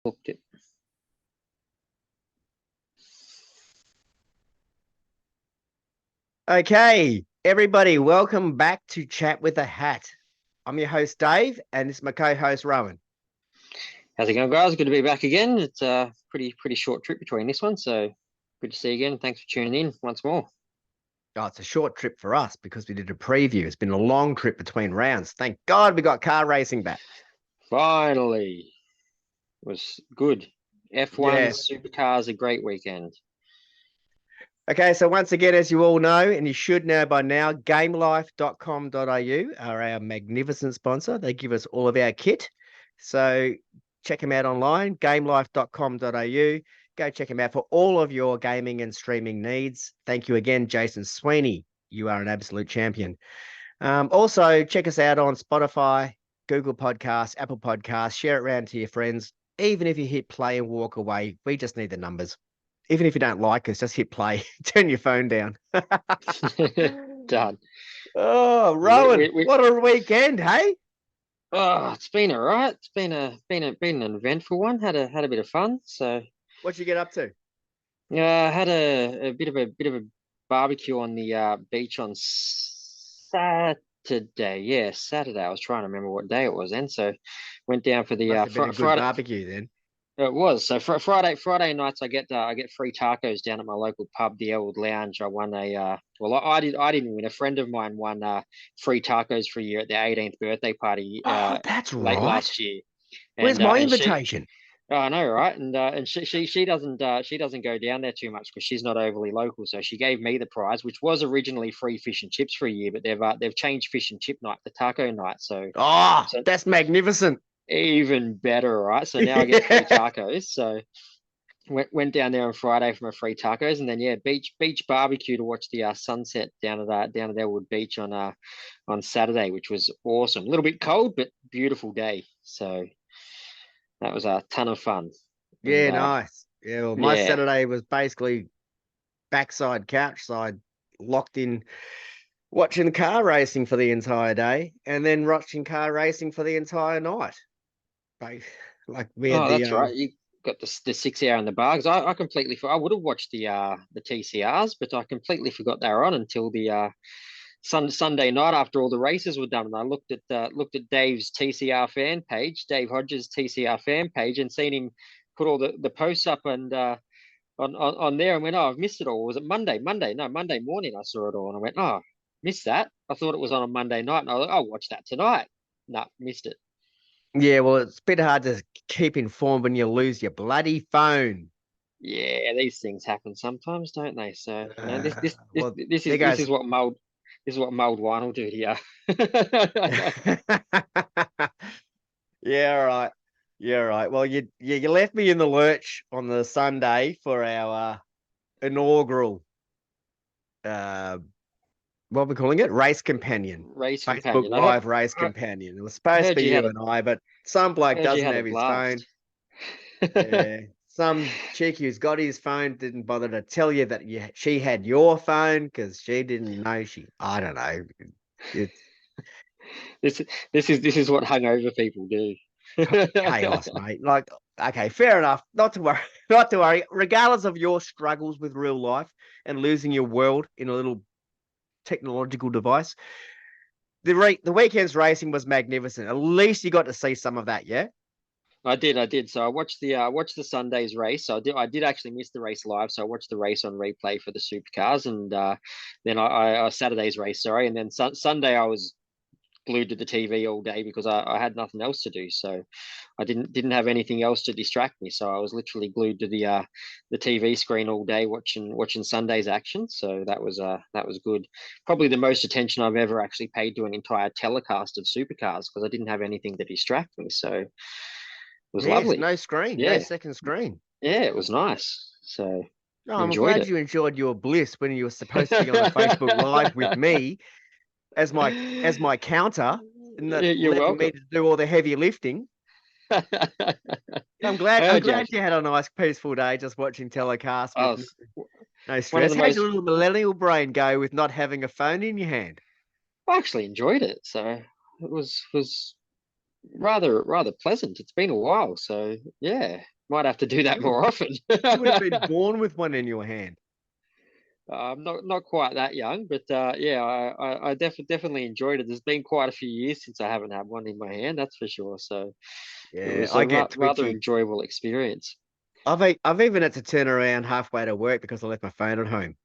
Booked it. Okay, everybody, welcome back to Chat with a Hat. I'm your host, Dave, and this is my co-host, Rowan. How's it going, guys? Good to be back again. It's a pretty short trip between this one, so good to see you again. Thanks for tuning in once more. Oh, it's a short trip for us because we did a preview. It's been a long trip between rounds. Thank God we got car racing back. Finally, it was good. F1 Yeah. supercars, a great weekend. Okay, so once again, as you all know, and you should know by now, gamelife.com.au are our magnificent sponsor. They give us all of our kit. So check them out online, gamelife.com.au. Go check them out for all of your gaming and streaming needs. Thank you again, Jason Sweeney. You are an absolute champion. Also, check us out on Spotify, Google Podcasts, Apple Podcasts. Share it around to your friends. Even if you hit play and walk away, we just need the numbers. Even if you don't like us, just hit play. Turn your phone down. Done. Oh, Rowan, what a weekend, hey? Oh, it's been all right. It's been an eventful one. Had a bit of fun. So What'd you get up to? had a bit of a barbecue on the beach on Saturday. Yeah, Saturday. I was trying to remember what day it was then. So went down for the Must have been a good Friday. barbecue then. It was so Friday nights. I get free tacos down at my local pub, the Old Lounge. I won a well, I didn't win. A friend of mine won free tacos for a year at their 18th birthday party Oh, that's late right. last year, Where's my and she. invitation? Oh, I know, right? And she doesn't go down there too much because she's not overly local. So she gave me the prize, which was originally free fish and chips for a year, but they've changed fish and chip night to taco night. Oh, So that's magnificent. even better, right? So now I get free tacos. So went down there on Friday for my free tacos, and then beach barbecue to watch the sunset down at Elwood Beach on Saturday, which was awesome. A little bit cold, but beautiful day. So that was a ton of fun. And Yeah, nice. Yeah, well, my yeah, Saturday was basically backside, couch side, locked in, watching car racing for the entire day, and then watching car racing for the entire night. Like we had oh, the that's right. You got the 6 hour in the bar because I completely I would have watched the TCRs, but I completely forgot they were on until the Sunday night after all the races were done, and I looked at Dave's TCR fan page, Dave Hodges' TCR fan page, and seen him put all the posts up and on there, and went, oh, I've missed it all. Was it Monday? No, Monday morning I saw it all, and I went, oh, missed that. I thought it was on a Monday night, and I was like, I'll watch that tonight. No, missed it. Yeah, well, it's a bit hard to keep informed when you lose your bloody phone. Yeah, these things happen sometimes, don't they? So you know, Well, there goes. this is what mulled wine will do to you. Yeah, all right. Yeah, all right. Well, you left me in the lurch on the Sunday for our inaugural uh what we're calling it, race companion, Race Facebook companion. Live race companion. It was supposed to Heard be you had you a and I, but some bloke heard you doesn't had a have his phone. blast. Yeah, some chick who's got his phone didn't bother to tell you that she had your phone because she didn't know I don't know. It's This this is what hungover people do. chaos, mate. Like, okay, fair enough. Not to worry. Not to worry. Regardless of your struggles with real life and losing your world in a little technological device, the weekend's racing was magnificent. At least you got to see some of that, yeah? I did. So I watched the Sunday's race. So I did actually miss the race live. So I watched the race on replay for the supercars, and then I Saturday's race, sorry, and then Sunday I was glued to the TV all day because I had nothing else to do. So I didn't have anything else to distract me. So I was literally glued to the TV screen all day watching Sunday's action. So that was good. Probably the most attention I've ever actually paid to an entire telecast of supercars because I didn't have anything to distract me. So it was Yes, lovely. no screen, no Yeah, second screen. yeah, it was nice. So No, I'm enjoyed glad it. you enjoyed your bliss when you were supposed to be on a Facebook Live with me as my counter, and that You're letting me welcome. to do all the heavy lifting. I'm I glad. I'm heard you glad actually. you had a nice, peaceful day just watching telecast I with was no one of stress. the How's your most. little millennial brain go with not having a phone in your hand? I actually enjoyed it. So it was rather pleasant. It's been a while, so yeah, might have to do that more often. You would have been born with one in your hand. I'm not quite that young, but yeah, I definitely enjoyed it. There's been quite a few years since I haven't had one in my hand, that's for sure. So it Yeah, was I a get rather twitchy. enjoyable experience. I've even had to turn around halfway to work because I left my phone at home.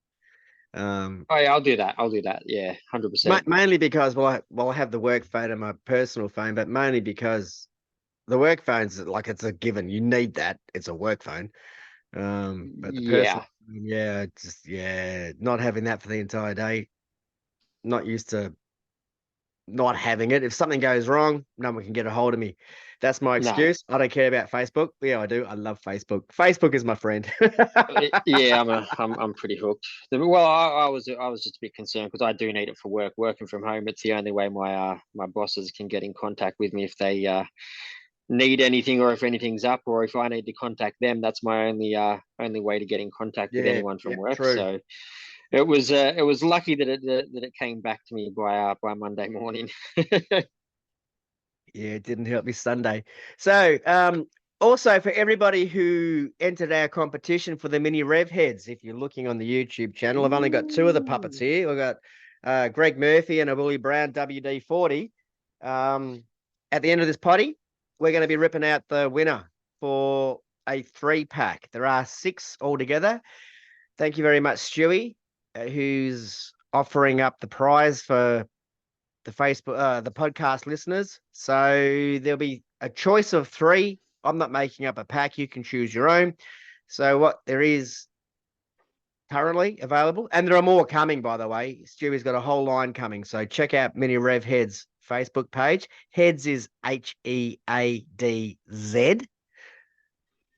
Um, Oh yeah, I'll do that. I'll do that. Yeah, 100%. Mainly because I have the work phone and my personal phone, but mainly because the work phone's like it's a given. You need that. It's a work phone. But the personal, Yeah. yeah, just not having that for the entire day. Not used to not having it. If something goes wrong, no one can get a hold of me. That's my No. excuse. I don't care about Facebook. Yeah, I do. I love Facebook. Facebook is my friend. Yeah, I'm pretty hooked. Well, I was just a bit concerned because I do need it for work. Working from home, it's the only way my bosses can get in contact with me if they need anything or if anything's up or if I need to contact them. That's my only way to get in contact with Yeah, anyone from yeah, work. true. So it was lucky that it came back to me by Monday morning. Yeah, it didn't help me Sunday. So, also for everybody who entered our competition for the mini rev heads, if you're looking on the YouTube channel, I've only got two of the puppets Ooh. here. We've got Greg Murphy and a Willie Brown WD-40. At the end of this potty, we're going to be ripping out the winner for a 3-pack. There are 6 altogether. Thank you very much, Stewie, who's offering up the prize for the Facebook, the podcast listeners. So there'll be a choice of 3. I'm not making up a pack. You can choose your own. So what there is currently available, and there are more coming, by the way. Stewie's got a whole line coming. So check out Mini Rev Heads Facebook page. Heads is HEADZ.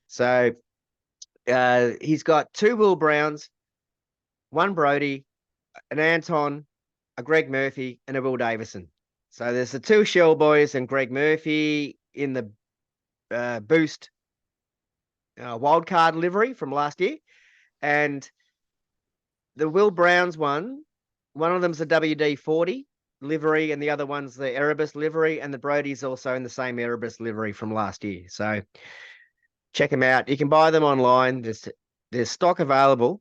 So he's got 2 Will Browns, 1 Brody, an Anton, a Greg Murphy, and a Will Davison. So there's the 2 Shell boys and Greg Murphy in the boost wildcard livery from last year. And the Will Browns one of them's a WD-40 livery, and the other one's the Erebus livery, and the Brody's also in the same Erebus livery from last year. So check them out. You can buy them online. There's stock available,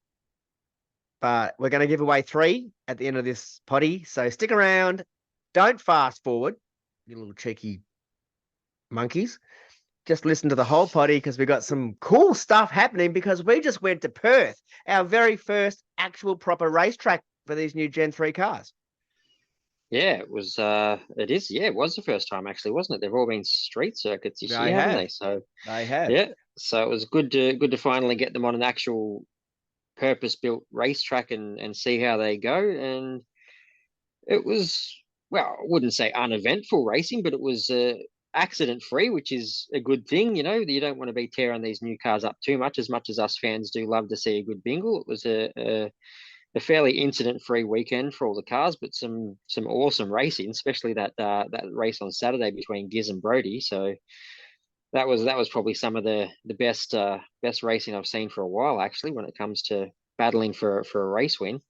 but we're going to give away 3 at the end of this potty. So stick around. Don't fast forward, you little cheeky monkeys. Just listen to the whole potty because we got some cool stuff happening because we just went to Perth, our very first actual proper racetrack for these new Gen 3 cars. Yeah, it is. Yeah, it was the first time actually, wasn't it? They've all been street circuits this They year, haven't have. they? So They have. yeah, so it was good to finally get them on an actual purpose-built racetrack and see how they go. And it was, well, I wouldn't say uneventful racing, but it was accident-free, which is a good thing. You know, you don't want to be tearing these new cars up too much as us fans do love to see a good bingle. It was a fairly incident-free weekend for all the cars, but some awesome racing, especially that race on Saturday between Giz and Brody. So that was probably some of the best racing I've seen for a while, actually, when it comes to battling for a race win.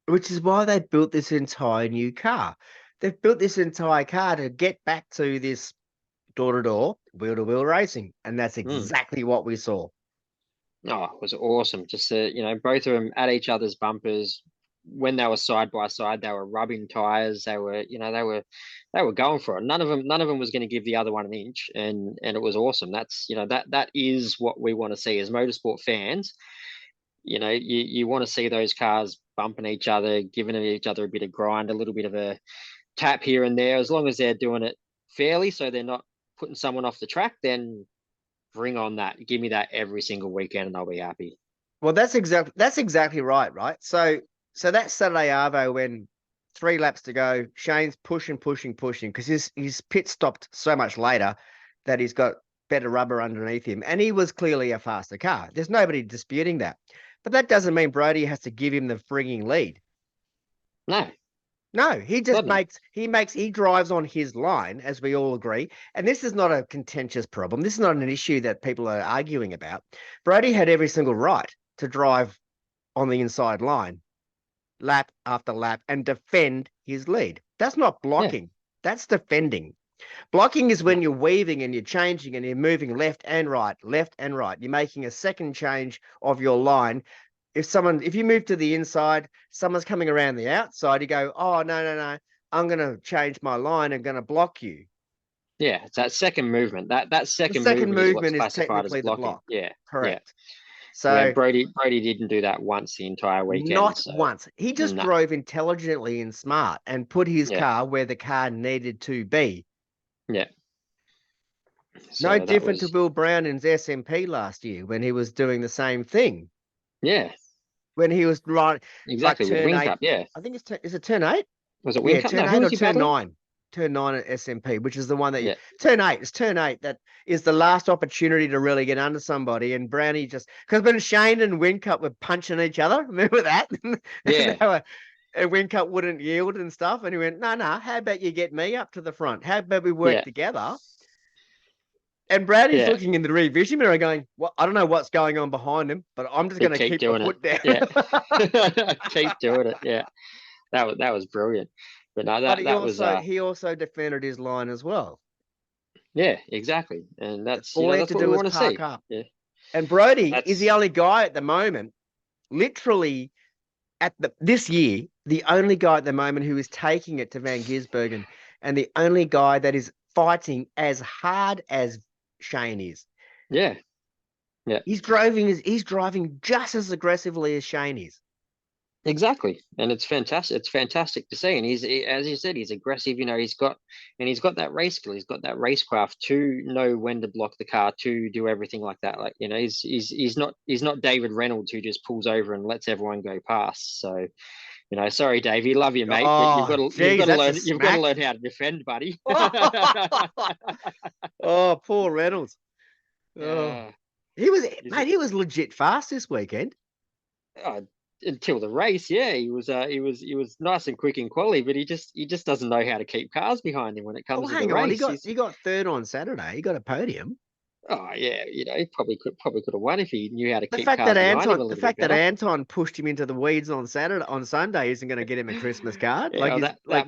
Which is why they built this entire new car. They've built this entire car to get back to this door-to-door, wheel-to-wheel racing. And that's Mm. exactly what we saw. Oh, it was awesome. Just both of them at each other's bumpers. When they were side by side, they were rubbing tires. They were going for it. None of them was going to give the other one an inch, and it was awesome. That's that is what we want to see as motorsport fans. You want to see those cars bumping each other, giving each other a bit of grind, a little bit of a tap here and there, as long as they're doing it fairly, so they're not putting someone off the track. Then bring on that. Give me that every single weekend, and I'll be happy. Well, that's exactly right, right? So that Saturday Arvo when 3 laps to go, Shane's pushing because his pit stopped so much later that he's got better rubber underneath him, and he was clearly a faster car. There's nobody disputing that, but that doesn't mean Brody has to give him the frigging lead. No, No, he just doesn't. he drives on his line, as we all agree. And this is not a contentious problem. This is not an issue that people are arguing about. Brody had every single right to drive on the inside line, lap after lap, and defend his lead. That's not Yeah, blocking. That's defending. Blocking is when you're weaving and you're changing and you're moving left and right, left and right. You're making a second change of your line. If you move to the inside, someone's coming around the outside, you go, oh, no. I'm going to change my line. I'm going to block you. Yeah, it's that second movement. That The second second movement is what's movement is classified as technically the blocking. block. Yeah, yeah. Correct. Yeah, So Brody didn't do that once the entire weekend. not So once. He just no, drove intelligently and smart and put his yeah, car where the car needed to be. yeah. No So that different to was Will Brown in his SMP last year when he was doing the same thing. yeah, When he was right, like exactly with turn Wing eight. Cup. Yeah, I think is it turn eight? was it Wing Yeah, Cup? turn No, who eight or was he turn battling? nine. Turn nine at SMP, which is the one that Yeah, turn eight. It's turn eight that is the last opportunity to really get under somebody. And Brownie just because when Shane and Whincup were punching each other, remember that? yeah, And Whincup wouldn't yield and stuff. And he went, no, how about you get me up to the front? How about we work yeah, together? And Brownie's yeah. looking in the rear vision mirror going, well, I don't know what's going on behind him, but I'm just But going to keep keep my doing it. foot down. Yeah, keep doing it. Yeah, that was brilliant. But no, But that was he also defended his line as well. yeah, exactly. And that's All he had that's to what we do was want to park see. up. Yeah, And Brody is the that's only guy at the moment, literally this year, the only guy at the moment who is taking it to Van Gisbergen, and the only guy that is fighting as hard as Shane is. yeah, yeah. He's driving just as aggressively as Shane is. Exactly, and it's fantastic. It's fantastic to see, and as you said, he's aggressive. He's got that race skill. He's got that racecraft to know when to block the car, to do everything like that. Like he's not David Reynolds who just pulls over and lets everyone go past. So sorry, Davey, love you, mate, but Oh, geez, that's a you've got to smack. learn how to defend, buddy. Oh, poor Reynolds. Oh, uh, he was legit fast this weekend. uh, until the race, yeah, he was nice and quick in quali, but he just doesn't know how to keep cars behind him when it Oh, comes to the hang on, race. he got third on Saturday. He got a podium. Oh yeah, he probably could have won if he knew how to keep cars behind him a The little bit fact that better. Anton pushed him into the weeds on Sunday isn't going to get him a Christmas card. Yeah, Like well, he's like,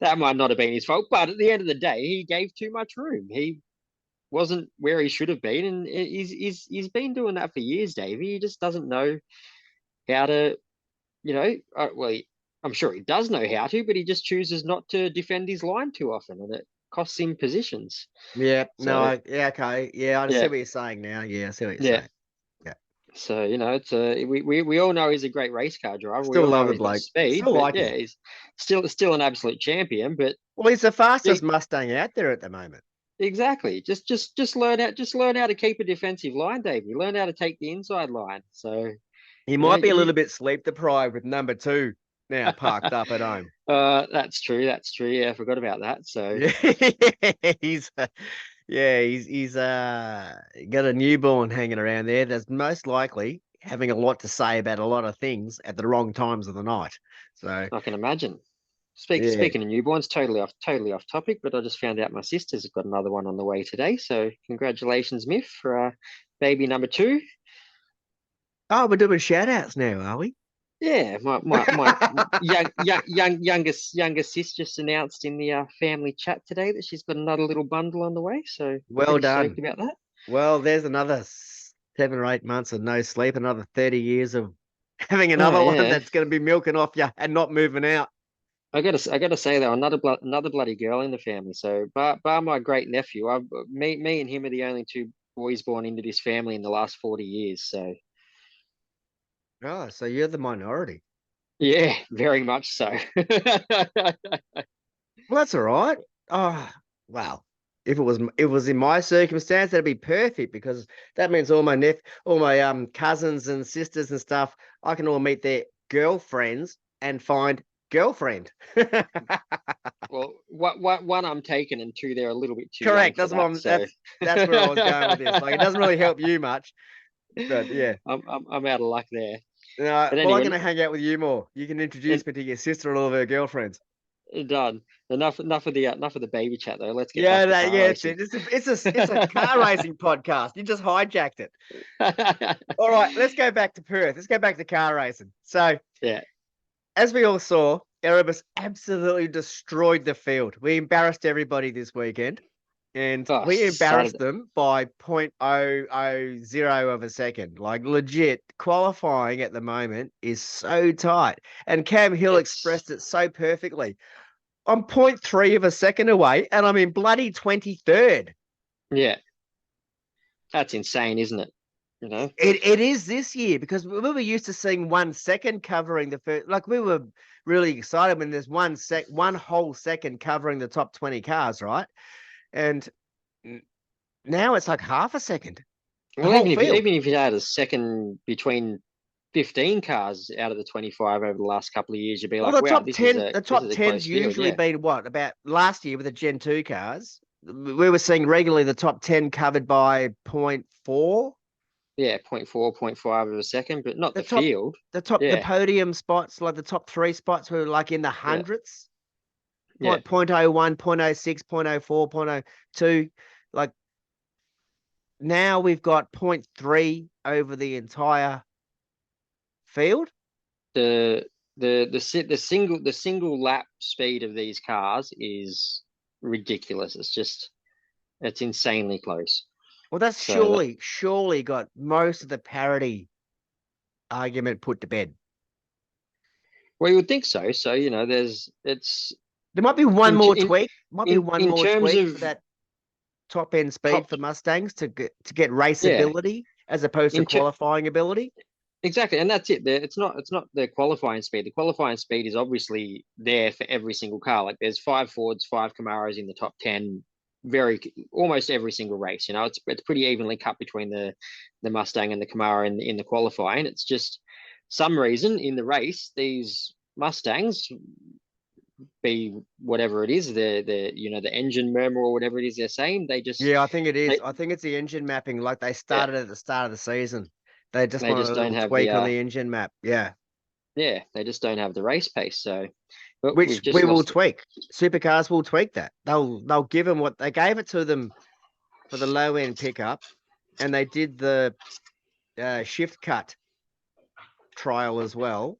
that might not have been his fault, but at the end of the day, he gave too much room. He wasn't where he should have been, and he's been doing that for years, Davey. He just doesn't know how to, well, I'm sure he does know how to, but he just chooses not to defend his line too often, and it costs him positions. yeah, So okay, yeah, I see yeah, what you're saying now. Yeah, I see what you're yeah. saying. Yeah, So it's we all know he's a great race car driver. We still all love know the he's got bloke. speed, Still but like him. yeah, he's still an absolute champion. But Well, he's the fastest big, Mustang out there at the moment. exactly, just learn how to keep a defensive line, Dave. You learn how to take the inside line. So He you know might be a little bit sleep deprived with number 2 now parked up at home. that's true. That's true. Yeah, I forgot about that. So Yeah, he's he's got a newborn hanging around there that's most likely having a lot to say about a lot of things at the wrong times of the night. So I can imagine. yeah. Speaking of newborns, totally off topic, but I just found out my sister's got another one on the way today. So congratulations, Miff, for baby number 2. Oh, we're doing shout outs now, are we? Yeah, my younger sis just announced in the family chat today that she's got another little bundle on the way. So Well pretty done. stoked about that. Well, there's another 7 or 8 months of no sleep, another 30 years of having Oh another one yeah, that's going to be milking off you and not moving out. I gotta say though, another bloody girl in the family. So bar my great nephew, me and him are the only 2 boys born into this family in the last 40 years. So Oh, so you're the minority. yeah, very much so. Well, that's all right. Oh, well, if it was in my circumstance, that'd be perfect because that means all my cousins and sisters and stuff, I can all meet their girlfriends and find girlfriend. Well, one I'm taking, and 2 they're a little bit too young Correct. for That's what that. I'm. So That's where I was going with this. Like, it doesn't really help you much, but yeah. I'm out of luck there. No, But well, I'm anyway, gonna hang out with you more. You can introduce me to your sister and all of her girlfriends. done. Enough of the baby chat though. Let's get Yeah, back to car yeah, it's racing. it. It's a car racing podcast. You just hijacked it. All right, let's go back to Perth. Let's go back to car racing. So, Yeah, as we all saw, Erebus absolutely destroyed the field. We embarrassed everybody this weekend, and Oh, we embarrassed Saturday. them by 0.000 of a second. Like legit, qualifying at the moment is so tight. And Cam Hill It's expressed it so perfectly. I'm 0.3 of a second away, and I'm in bloody 23rd. yeah, that's insane, isn't it? You know? It is this year because we were used to seeing 1 second covering the first. Like we were really excited when there's one whole second covering the top 20 cars, right? And now it's like half a second, the Well, whole field. even if you had a second between 15 cars out of the 25 over the last couple of years, you'd be Well, like, wow, the this top is a 10's close field. usually Yeah. been what about last year with the Gen 2 cars. We were seeing regularly the top 10 covered by point 0.4. Yeah, point 0.4, point 0.5 of a second, but not The the top, field. the Yeah. podium spots, like the top three spots were like in the Yeah. hundreds. Yeah. 0.01, 0.06, 0.04, 0.02. Like now we've got 0.3 over the entire field. The the single lap speed of these cars is ridiculous. It's insanely close. Well, that's So that, surely got most of the parity argument put to bed. well, you would think so. So, you know, there's it's There might be one in more tweak. Might be one in more terms tweak of for that top end speed top, for Mustangs to get yeah, raceability as opposed to in ter qualifying ability. exactly, and that's it. It's not the qualifying speed. The qualifying speed is obviously there for every single car. Like there's five Fords, five Camaros in the top 10, very almost every single race. You know, it's pretty evenly cut between the Mustang and the Camaro in the qualifying. It's just some reason in the race these Mustangs, be whatever it is, the you know the engine murmur or whatever it is they're saying, Yeah, I think it is. they I think it's the engine mapping. Like they yeah started at the start of the season. They just they wanted just a don't little have the tweak on the engine map. Yeah. yeah they just don't have the race pace. So, but Which we've just we will lost. tweak. Supercars will tweak that. They'll give them what they gave it to them for the low end pickup, and they did the shift cut trial as well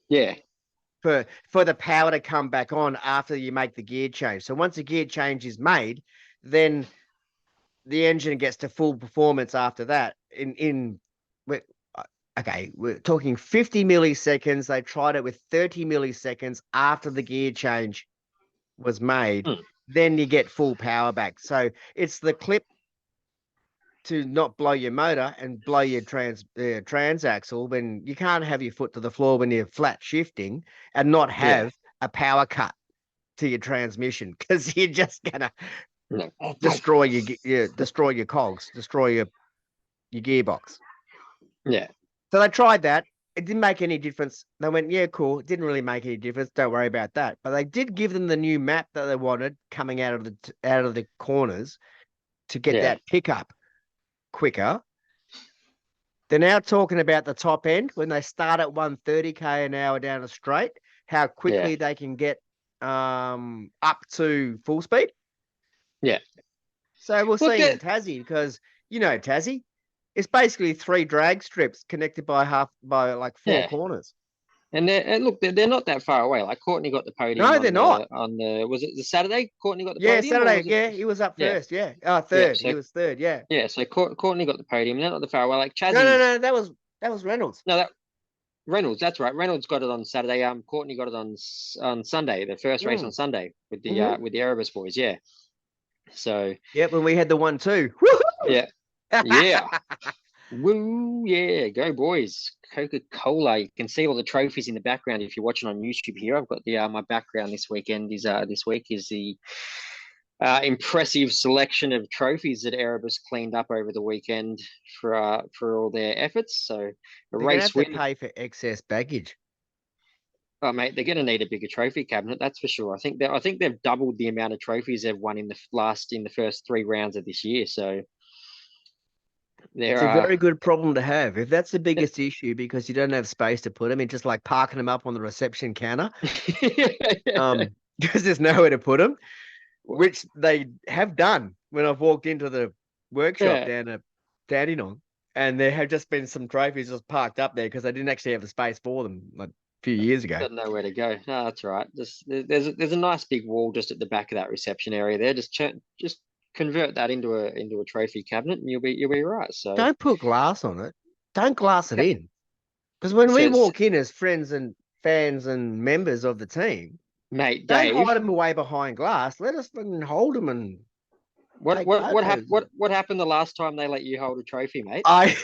Yeah, for the power to come back on after you make the gear change. So once the gear change is made, then the engine gets to full performance after that. Okay, we're talking 50 milliseconds. They tried it with 30 milliseconds after the gear change was made. hmm. Then you get full power back. So it's the clip to not blow your motor and blow your transaxle when you can't have your foot to the floor when you're flat shifting and not Yeah, have a power cut to your transmission because you're just gonna no, destroy your cogs, destroy your gearbox. yeah, So they tried that. It didn't make any difference. They went, yeah, cool. It didn't really make any difference. Don't worry about that. But they did give them the new map that they wanted coming out of the corners to get yeah, that pickup quicker. They're now talking about the top end when they start at 130k an hour down a straight, how yeah, quickly they can get up to full speed. yeah. So we'll Look, see in Tassie because Tassie, it's basically 3 drag strips connected by like 4 yeah, corners. and look, they're not that far away. Like Courtney got the podium No, they're not. on the was it the Saturday? Courtney got the Yeah, podium, or Saturday. was it? Yeah, he was up Yeah, first. Yeah, yeah. third. He was third. Yeah. Yeah, so Courtney got the podium. They're not that far away. Like No, no, Chazzy's, no. That was Reynolds. no, that Reynolds. That's right. Reynolds got it on Saturday. Courtney got it on Sunday. The first race on Mm. Sunday Mm-hmm. with the Erebus boys. Yeah. So Yep, when we had the 1-2. yeah, yeah. Woo, yeah, go boys. Coca-Cola. You can see all the trophies in the background if you're watching on YouTube here. I've got the my background this weekend is this week is the impressive selection of trophies that Erebus cleaned up over the weekend for all their efforts. So a They're gonna race have to win. pay for excess baggage. Oh mate, they're gonna need a bigger trophy cabinet, that's for sure. I think they've doubled the amount of trophies they've won in the first 3 rounds of this year. So It's there a are very good problem to have. If that's the biggest issue because you don't have space to put them in, just like parking them up on the reception counter, because there's nowhere to put them, which they have done when I've walked into the workshop yeah. down at Dandenong, and there have just been some trophies just parked up there because they didn't actually have the space for them. Like few years ago. Got nowhere to go. No, that's right. There's a nice big wall just at the back of that reception area there. Just convert that into a trophy cabinet, and you'll be right. So Don't put glass on it. Don't glass it in. Because when we says walk in as friends and fans and members of the team, mate don't Dave. hide them away behind glass. Let us fucking hold them and What take what what happened? photos. What happened the last time they let you hold a trophy, mate? I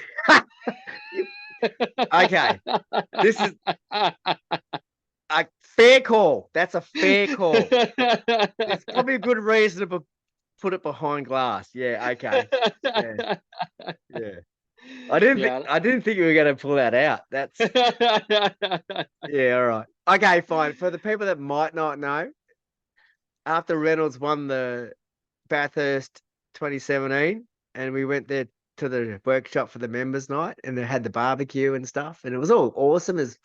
okay. This is a fair call. That's a fair call. There's probably a good reason to put it behind glass. Yeah. Okay. Yeah. Yeah. I didn't think you were going to pull that out. That's yeah. All right. Okay. Fine. For the people that might not know, after Reynolds won the Bathurst 2017, and we went there to the workshop for the members' night, and they had the barbecue and stuff, and it was all awesome. There's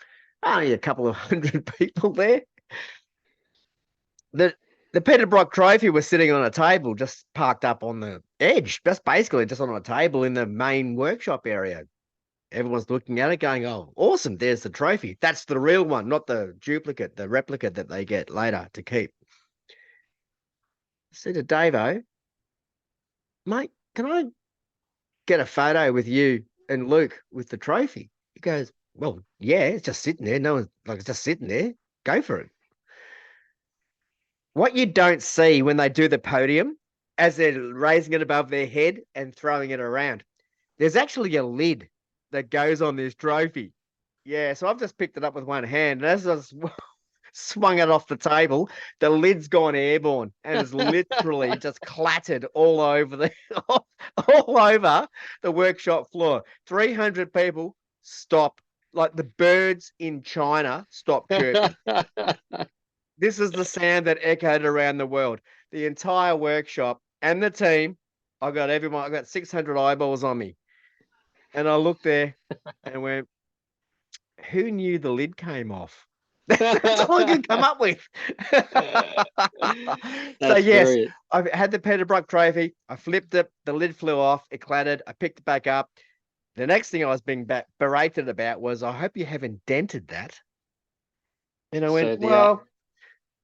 only a couple of hundred people there. The Peter Brock trophy was sitting on a table just parked up on the edge, just basically just on a table in the main workshop area. Everyone's looking at it going, oh, awesome, there's the trophy. That's the real one, not the duplicate, the replica that they get later to keep. I said to Davo, mate, can I get a photo with you and Luke with the trophy? He goes, well, yeah, it's just sitting there. No one's like, it's just sitting there. Go for it. What you don't see when they do the podium, as they're raising it above their head and throwing it around, there's actually a lid that goes on this trophy. Yeah, so I've just picked it up with one hand, and as I swung it off the table, the lid's gone airborne and it's literally just clattered all over the workshop floor. 300 people stop, like the birds in China stop chirping. This is the sound that echoed around the world. The entire workshop and the team, I got 600 eyeballs on me. And I looked there and went, who knew the lid came off? That's all I could come up with. So yes, brilliant. I had the Peter Brock trophy. I flipped it. The lid flew off. It clattered. I picked it back up. The next thing I was being berated about was, I hope you haven't dented that. And I went, well,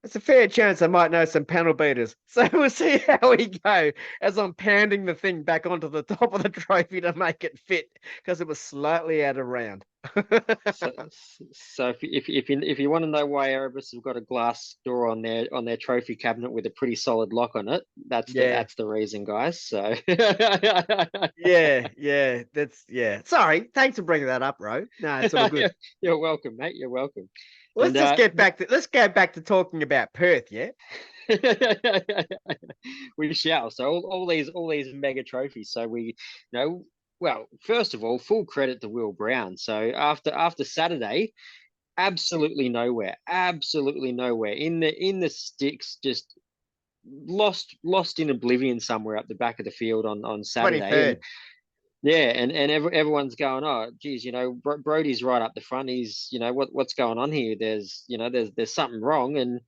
it's a fair chance I might know some panel beaters. So we'll see how we go as I'm pounding the thing back onto the top of the trophy to make it fit, because it was slightly out of round. So if you want to know why Erebus have got a glass door on their trophy cabinet with a pretty solid lock on it, that's the reason, guys. So yeah, Sorry, thanks for bringing that up, Ro. No, it's all good. You're welcome, mate. You're welcome. Let's go back to talking about Perth, yeah. We shall. So all these mega trophies. So well, first of all, full credit to Will Brown. So after Saturday, absolutely nowhere in the sticks, just lost in oblivion somewhere up the back of the field on Saturday. And everyone's going, oh, geez, Brody's right up the front. He's, what's going on here? There's something wrong. And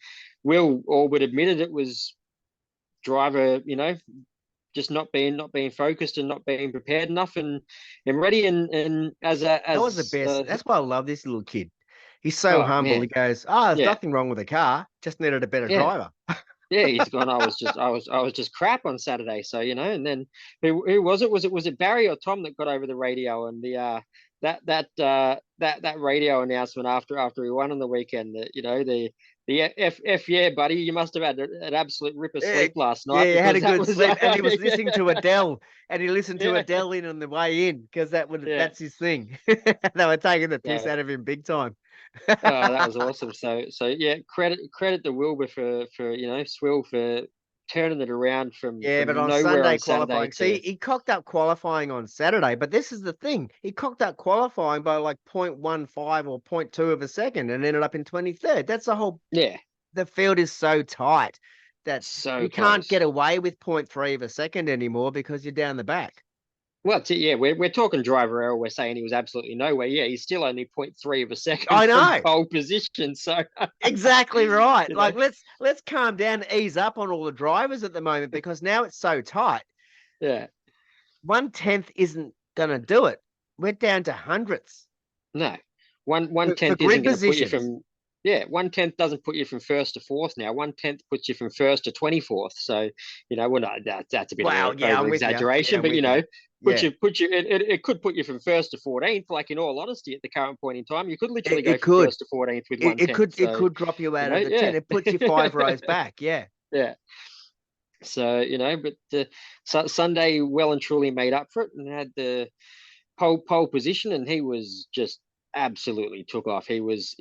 Will all but admitted it was driver, just not being focused and not being prepared enough and ready. And that was the best. That's why I love this little kid. He's so humble. Man. He goes, there's nothing wrong with the car. Just needed a better driver. Yeah, he's gone. I was just crap on Saturday. So and then who was it? Was it Barry or Tom that got over the radio and the that radio announcement after he won on the weekend? That yeah, buddy, you must have had an absolute ripper sleep last night. Yeah, he had a good sleep, and he was listening to Adele, and he listened to Adele in on the way in, because that's his thing. They were taking the piss out of him big time. Oh, that was awesome. So yeah, credit to Wilbur for Swill for turning it around from but on Sunday qualifying. See, he cocked up qualifying on Saturday, but this is the thing. He cocked up qualifying by like 0.15 or 0.2 of a second and ended up in 23rd. That's the whole. Yeah. The field is so tight that you can't get away with 0.3 of a second anymore because you're down the back. Well, we're talking driver error. We're saying he was absolutely nowhere. Yeah, he's still only 0.3 of a second from pole position. So exactly right. Like let's calm down, ease up on all the drivers at the moment, because now it's so tight. Yeah, 1/10 isn't gonna do it. We're down to hundredths. No, one for tenth isn't grid going to put you positions. from 1/10 doesn't put you from first to fourth now. 1/10 puts you from first to 24th. So, well, no, that's a bit of Wow, an yeah, over I'm with you. Yeah, exaggeration, I'm but with you. Yeah, it could put you from first to 14th. Like in all honesty, at the current point in time, you could literally go it from could. first to 14th with It, one it tenth. could it So, could drop you out of the 10. yeah, It puts you 5 rows back. Yeah. yeah. So, but Sunday well and truly made up for it and had the pole position, and he was just absolutely took off. He was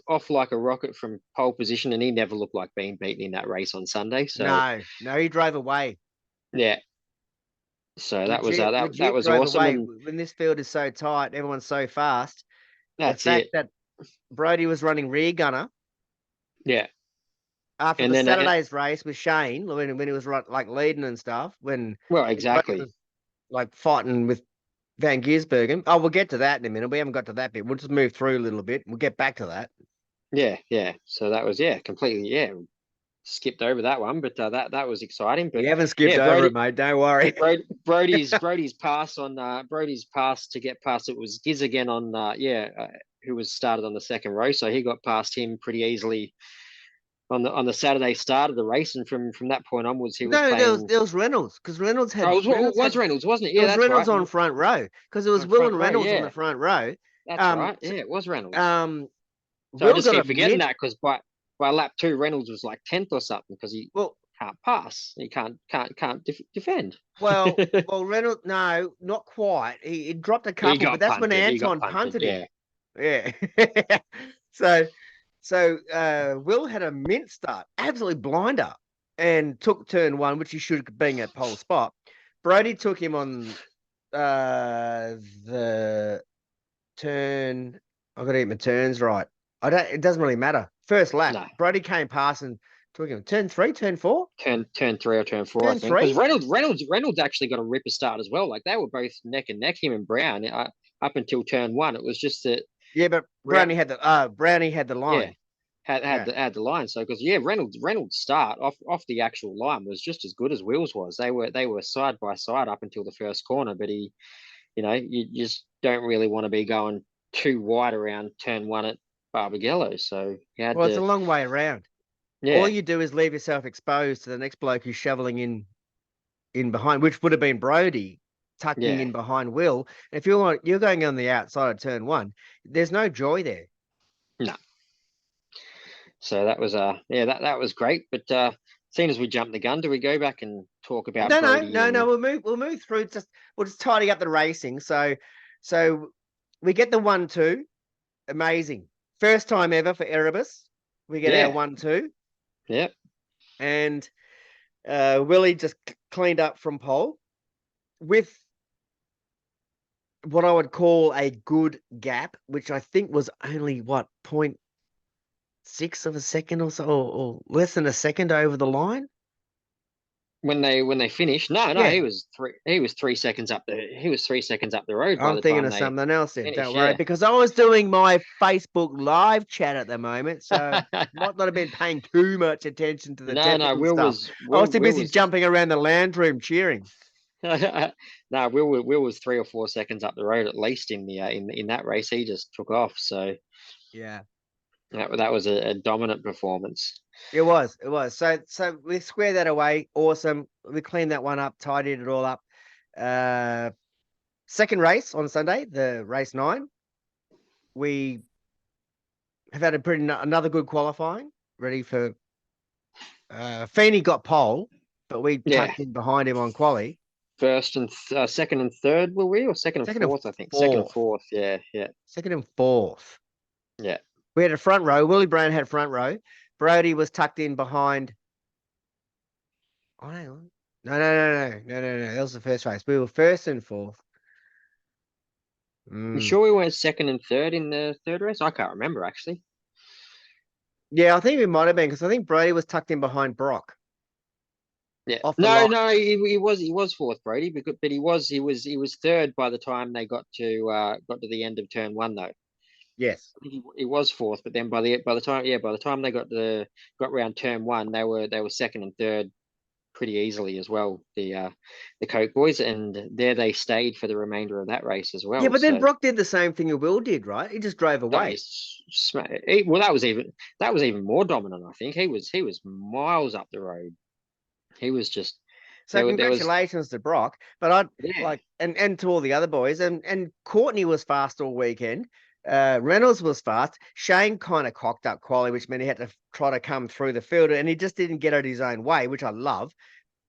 off like a rocket from pole position, and he never looked like being beaten in that race on Sunday. So No, no, he drove away. yeah, so that was that Legit was drove awesome, away. and When this field is so tight, everyone's so fast. The that's fact it. that Brody was running rear gunner Yeah, after and the then Saturday's race with Shane, when he was like leading and stuff, when well, Brody exactly. was like fighting with Van Giersbergen. Oh, we'll get to that in a minute. We haven't got to that bit. We'll just move through a little bit. We'll get back to that. Yeah, yeah. So that was completely skipped over that one, but that was exciting. But You haven't skipped yeah, over it, mate. Don't worry. Brody's pass on Brody's pass to get past it was Giz again on who was started on the second row, so he got past him pretty easily on the Saturday start of the race, and from that point onwards he was No, playing. there was Reynolds because Oh, it was Reynolds, wasn't it? it Yeah, was that's Reynolds right. on front row because it was On Will front and row, Reynolds on the yeah, front row. that's Um, right. Yeah, it was Reynolds. um, So I Will just got a keep forgetting mint. that because by lap two Reynolds was like 10th or something because he Well, can't pass, he can't defend. well, Reynolds. No, not quite. He dropped a He couple, but got that's when punted. He got Anton punted. punted him. Yeah. Yeah. so Will had a mint start, absolutely blinder, and took turn one, which he should have been at pole spot. Brody took him on the turn. I've got to get my turns right. I don't. It doesn't really matter. First lap, No. Brody came past and took him. Turn three, turn four, Turn three or turn four, I turn think. Because three. Reynolds actually got a ripper start as well. Like they were both neck and neck, him and Brown, up until turn one. It was just that Yeah, but Brown, Brownie had the yeah, line. had Yeah. the line. So because Reynolds start off the actual line was just as good as Will's was. They were side by side up until the first corner, but you just don't really want to be going too wide around turn one at Barbagallo. So he had Well, it's a to, long way around. All yeah, you do is leave yourself exposed to the next bloke who's shoveling in behind, which would have been Brody tucking yeah. in behind Will. And if you're going on the outside of turn one, there's no joy there. No. So that was that was great. But seeing as we jumped the gun, do we go back and talk about No, no, Brody no, no. and We'll move through. We'll just tidy up the racing. So we get the 1-2. Amazing. First time ever for Erebus. We get our yeah, 1-2. yeah. And Willie just cleaned up from pole with what I would call a good gap, which I think was only what 0.6 of a second or so, or less than a second over the line. When they finished, no, Yeah, he was 3 seconds up the road by I'm the thinking time of they something else then. finished. Don't worry, Yeah. because I was doing my Facebook live chat at the moment, so might not have been paying too much attention to the No, technical stuff. I was too Will busy was jumping around the lounge room cheering. no, Will was 3 or 4 seconds up the road at least in the in that race. He just took off. So Yeah. that was a dominant performance. It was. So we squared that away. Awesome. We cleaned that one up, tidied it all up. Second race on Sunday, the race 9. We have had another good qualifying. Ready for Feeney got pole, but we Yeah, tucked in behind him on quali. first and second and third were we, or second and Second and fourth? I think second and fourth. fourth. Yeah, yeah, Second and fourth. yeah. We had a front row. Willie Brown had front row. Brody was tucked in behind. Oh, hang on. No. That was the first race. We were first and fourth. You sure we weren't second and third in the third race? I can't remember actually. Yeah, I think we might have been because I think Brody was tucked in behind Brock Yeah. off the No, line. no, he was fourth, Brody, but he was third by the time they got to the end of turn one though. Yes. I think he was fourth, but then by the time they got round turn one, they were second and third pretty easily as well. The Coke boys, and there they stayed for the remainder of that race as Yeah, well. but then So Brock did the same thing Will did, right? He just drove no, away. well, that was even more dominant. I think he was miles up the road. He was just So there was congratulations to Brock. But I'd yeah like and to all the other boys. And Courtney was fast all weekend. Reynolds was fast. Shane kind of cocked up quality, which meant he had to try to come through the field, and he just didn't get it his own way, which I love.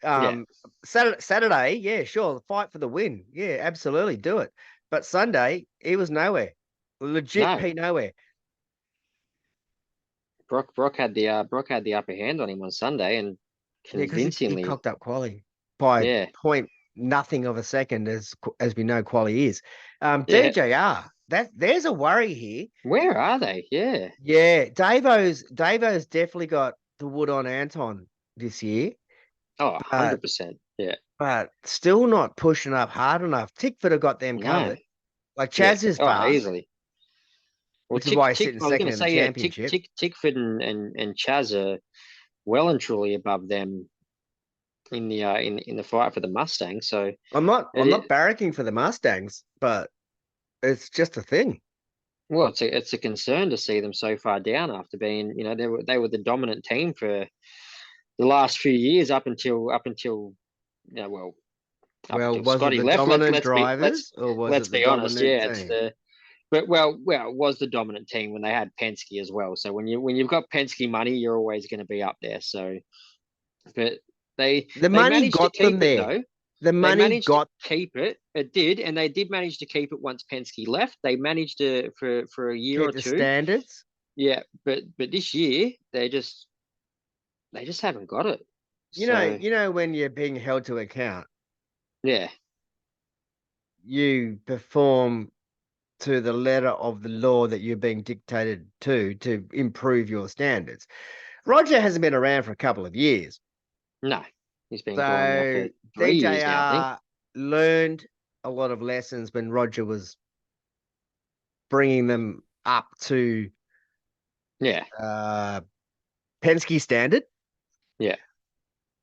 yeah Saturday, yeah, sure, fight for the win. Yeah, absolutely, do it. But Sunday, he was nowhere. Legit no. P nowhere. Brock had the upper hand on him on Sunday and Yeah, because he convincingly. cocked up quality by Yeah, point nothing of a second, as we know quality is. yeah. DJR, there's a worry here. Where are they? Yeah. Yeah, Davo's definitely got the wood on Anton this year, Oh, but 100%. Yeah. still not pushing up hard enough. Tickford have got them No. covered. Like Yeah. Chaz is Oh, fast, easily. Well, which is why he's Tick. sitting I was going second to in the say, yeah, championship. Tickford and Chaz are well and truly above them in the in the fight for the Mustang. So I'm not it, barracking for the Mustangs, but it's just a thing. well, it's a concern to see them so far down after being, they were the dominant team for the last few years up until well, up Well, until was it Scotty the left. dominant drivers or was Let's it the be honest. dominant Yeah, it's team? the but it was the dominant team when they had Penske as well. So when you've got Penske money, you're always going to be up there. So, but The they money managed to got them keep it there. though. The They money managed to got keep it. It did, and they did manage to keep it once Penske left. They managed to for a year keep or the two. standards. Yeah, but this year they just haven't got it. So You know when you're being held to account, yeah, you perform to the letter of the law that you're being dictated to improve your standards. Roger hasn't been around for a couple of years. no, he's been gone now So for 3 years now. I think. DJR learned a lot of lessons when Roger was bringing them up to Yeah, uh, Penske standard. yeah,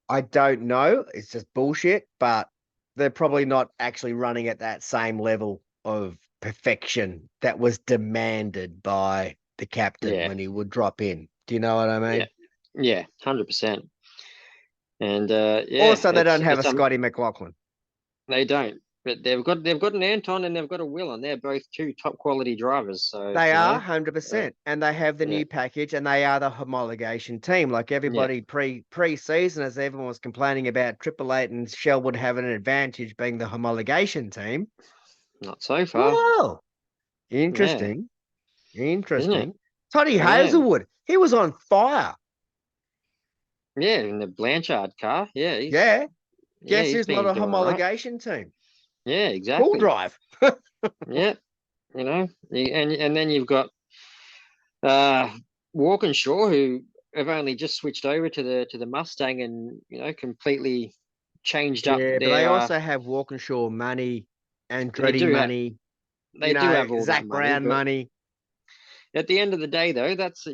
I don't know. It's just bullshit, but they're probably not actually running at that same level of perfection that was demanded by the captain yeah, when he would drop in. Do you know what I yeah, mean? yeah, 100%. And yeah, Also, they don't have a it's Scotty McLaughlin. they don't, but they've got an Anton and they've got a Will, and they're both two top quality drivers. So They are 100%, and they have the yeah, new package, and they are the homologation team. Like yeah, everybody pre-season, as everyone was complaining about Triple Eight and Shelwood having an advantage being the homologation team. not so far. Whoa, Yeah, interesting. isn't it? Interesting. Toddy Yeah, Hazelwood, he was on fire. yeah, in the Blanchard car. Yeah. Guess He's who's not been a doing all right. homologation team? Yeah, Cool exactly. Drive. Yeah, and then you've got uh Walkinshaw, who have only just switched over to the Mustang and completely changed up Yeah, but they their also have Walkinshaw money, they Andretti do have money, they do have all that Zach money, Brown but money. at the end of the day though, that's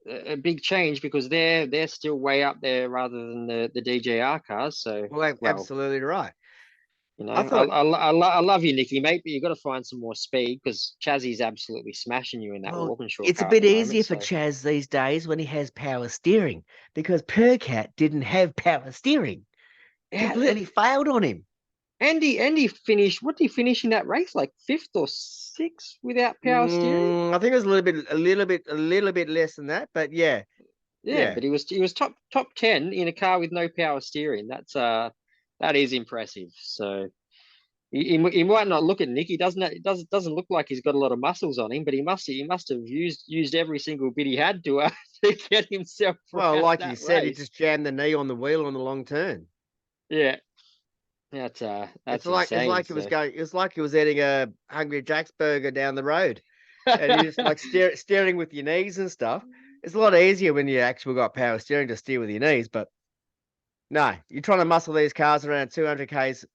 a big change because they're still way up there rather than the DJR cars. So Well, well, absolutely right. I I, thought, I love you, Nicky, mate, but you've got to find some more speed because Chazzy's absolutely smashing you in that well, Walkinshaw it's a car at bit the moment. easier for So Chaz these days when he has power steering because Percat didn't have power steering. yeah, Completely failed on him. Andy finished. What did he finish in that race? Like fifth or sixth without power steering? I think it was a little bit less than that, but yeah, Yeah, yeah. but he was top 10 in a car with no power steering. That is impressive. So he might not look at Nick. He doesn't it doesn't look like he's got a lot of muscles on him, but he must have used every single bit he had to to get himself Well, around like you that said, he race. just jammed the knee on the wheel on the long turn. Yeah, that's insane. So It's like he was eating a Hungry Jack's burger down the road, and you just like steering with your knees and stuff. It's a lot easier when you actually got power steering to steer with your knees, but no, you're trying to muscle these cars around 200 k's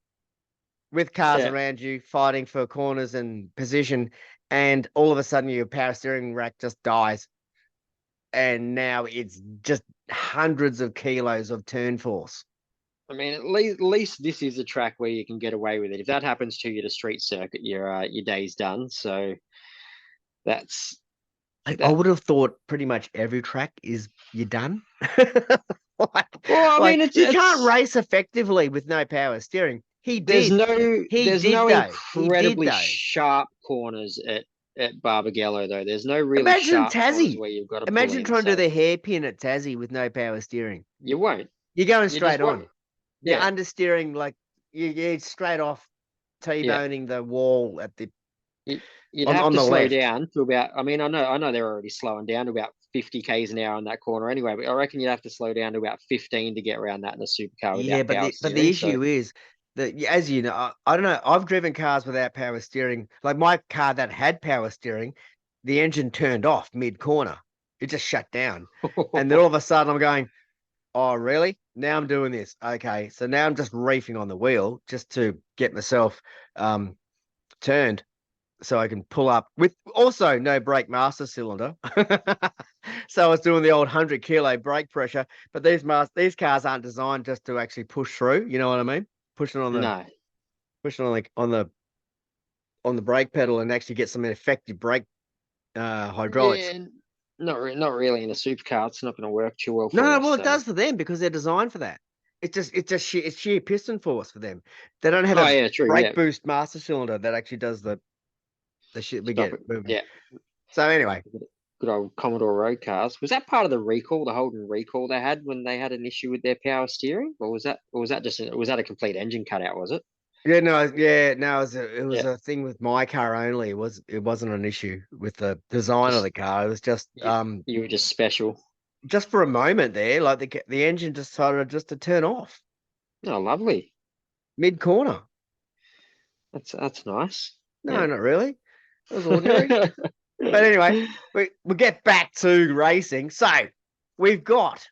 with cars yeah, around you, fighting for corners and position, and all of a sudden your power steering rack just dies, and now it's just hundreds of kilos of turn force. I mean, at least this is a track where you can get away with it. If that happens to you at a street circuit, your day's done. So that's I that. would have thought pretty much every track is you're done. like, Well, I mean, you can't it's race effectively with no power steering. He there's did. no He there's did no though. He did incredibly though. sharp corners at Barbagallo though. There's no really Imagine sharp corners Tassie. where you've got to pull Imagine in. trying to do So the hairpin at Tassie with no power steering. you won't. You're going You just straight won't. on. You're Yeah, understeering like you're straight off yeah. T-boning the wall at the You, you'd have on to the slow left. down to about. I know they're already slowing down to about 50 k's an hour on that corner anyway. But I reckon you'd have to slow down to about 15 to get around that in a supercar Yeah, without but power the steering. So issue is that as you know, I don't know. I've driven cars without power steering. Like my car that had power steering, the engine turned off mid corner. It just shut down, and then all of a sudden I'm going, "Oh, really? Now I'm doing this? Okay, so now I'm just reefing on the wheel just to get myself turned." So I can pull up with also no brake master cylinder. So I was doing the old 100 kilo brake pressure, but these cars aren't designed just to actually push through. You know what I mean? Pushing on the no, pushing on the brake pedal and actually get some effective brake hydraulics. yeah, not really in a supercar. It's not going to work too well No, for no, you. well it So does for them because they're designed for that. It's sheer piston force for them. They don't have oh a yeah, true. brake Yeah, boost master cylinder that actually does the shit we stop get it. moving. Yeah, So anyway, good old Commodore road cars. Was that part of the recall, the Holden recall they had when they had an issue with their power steering, was that a complete engine cutout? Was it? yeah, no, it was Yeah, a thing with my car only. It wasn't an issue with the design of just the car. It was you, you were just special. just for a moment there, like the engine decided just to turn off Oh, lovely. mid corner. That's nice. No, Yeah. not really. It was ordinary. But anyway, we get back to racing. So we've got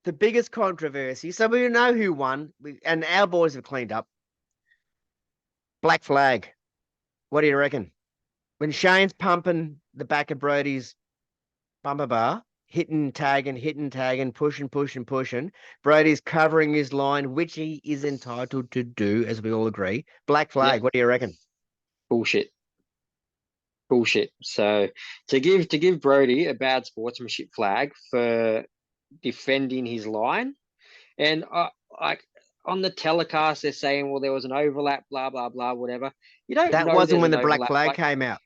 the biggest controversy. So we know who won, and our boys have cleaned up. Black flag. What do you reckon? When Shane's pumping the back of Brody's bumper bar, hitting, tagging, pushing. Brody's covering his line, which he is entitled to do, as we all agree. Black Yeah. flag. What do you reckon? Bullshit. Bullshit. So to give Brody a bad sportsmanship flag for defending his line, and like on the telecast they're saying, well, there was an overlap, blah blah blah, whatever. You don't That know wasn't there's when an the black overlap. flag Like came out.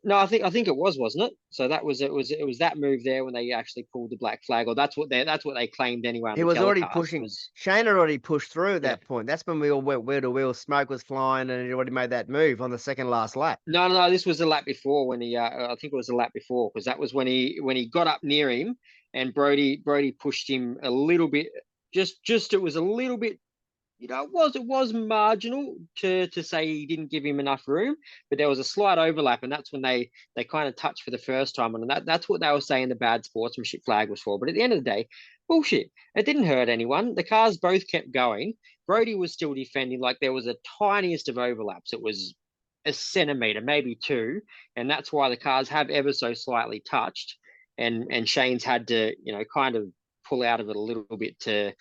no, I think it was, wasn't it? So it was that move there when they actually pulled the black flag, or that's what they claimed anyway on He the was already telecast pushing. was. Shane had already pushed through at Yeah. that point. That's when we all went wheel to wheel. Smoke was flying, and he already made that move on the second last lap. No, no, no. This was the lap before when he. I think it was the lap before because that was when he got up near him and Brody pushed him a little bit. Just it was a little bit. It was marginal to say he didn't give him enough room, but there was a slight overlap, and that's when they kind of touched for the first time, and that's what they were saying the bad sportsmanship flag was for. But at the end of the day, bullshit. It didn't hurt anyone. The cars both kept going. Brody was still defending like there was a tiniest of overlaps. It was a centimeter, maybe two, and that's why the cars have ever so slightly touched, and Shane's had to kind of pull out of it a little bit to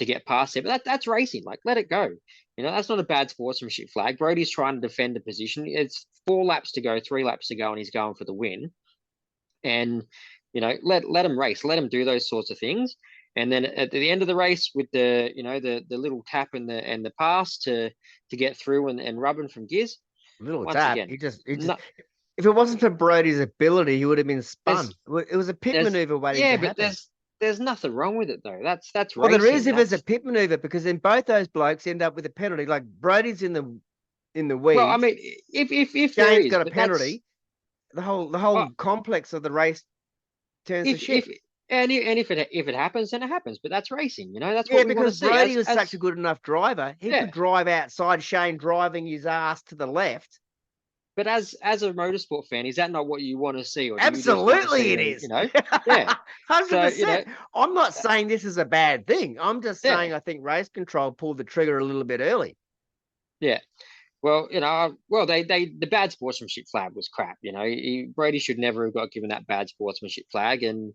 get past it. But that's racing. Like, let it go. That's not a bad sportsmanship flag. Brody's trying to defend a position. It's 4 laps to go, 3 laps to go, and he's going for the win. And let him race. Let him do those sorts of things. And then at the end of the race, with the little tap and the pass to get through and rubbing from Giz. Little Once tap. again, He just. no, If it wasn't for Brody's ability, he would have been spun. there's It was a pit there's maneuver waiting yeah, to but happen. there's nothing wrong with it though. That's Well, there is racing. if it's a That's pit maneuver because then both those blokes end up with a penalty. Like Brody's in the well, I weeds. mean, if there Shane's is, got a but that's penalty. The whole uh, complex of the race turns to if shit. and if it happens, then it happens. But that's racing. That's Yeah, what we want to because see. Brody As was such as a good enough driver, he Yeah, could drive outside Shane driving his ass to the left. but as a motorsport fan, is that not what you want to see, or do you just want to Absolutely, see it them? is. Yeah. So 100%. I'm not saying this is a bad thing. I'm just yeah, saying I think race control pulled the trigger a little bit early. yeah. Well, the bad sportsmanship flag was crap. Brady should never have got given that bad sportsmanship flag. And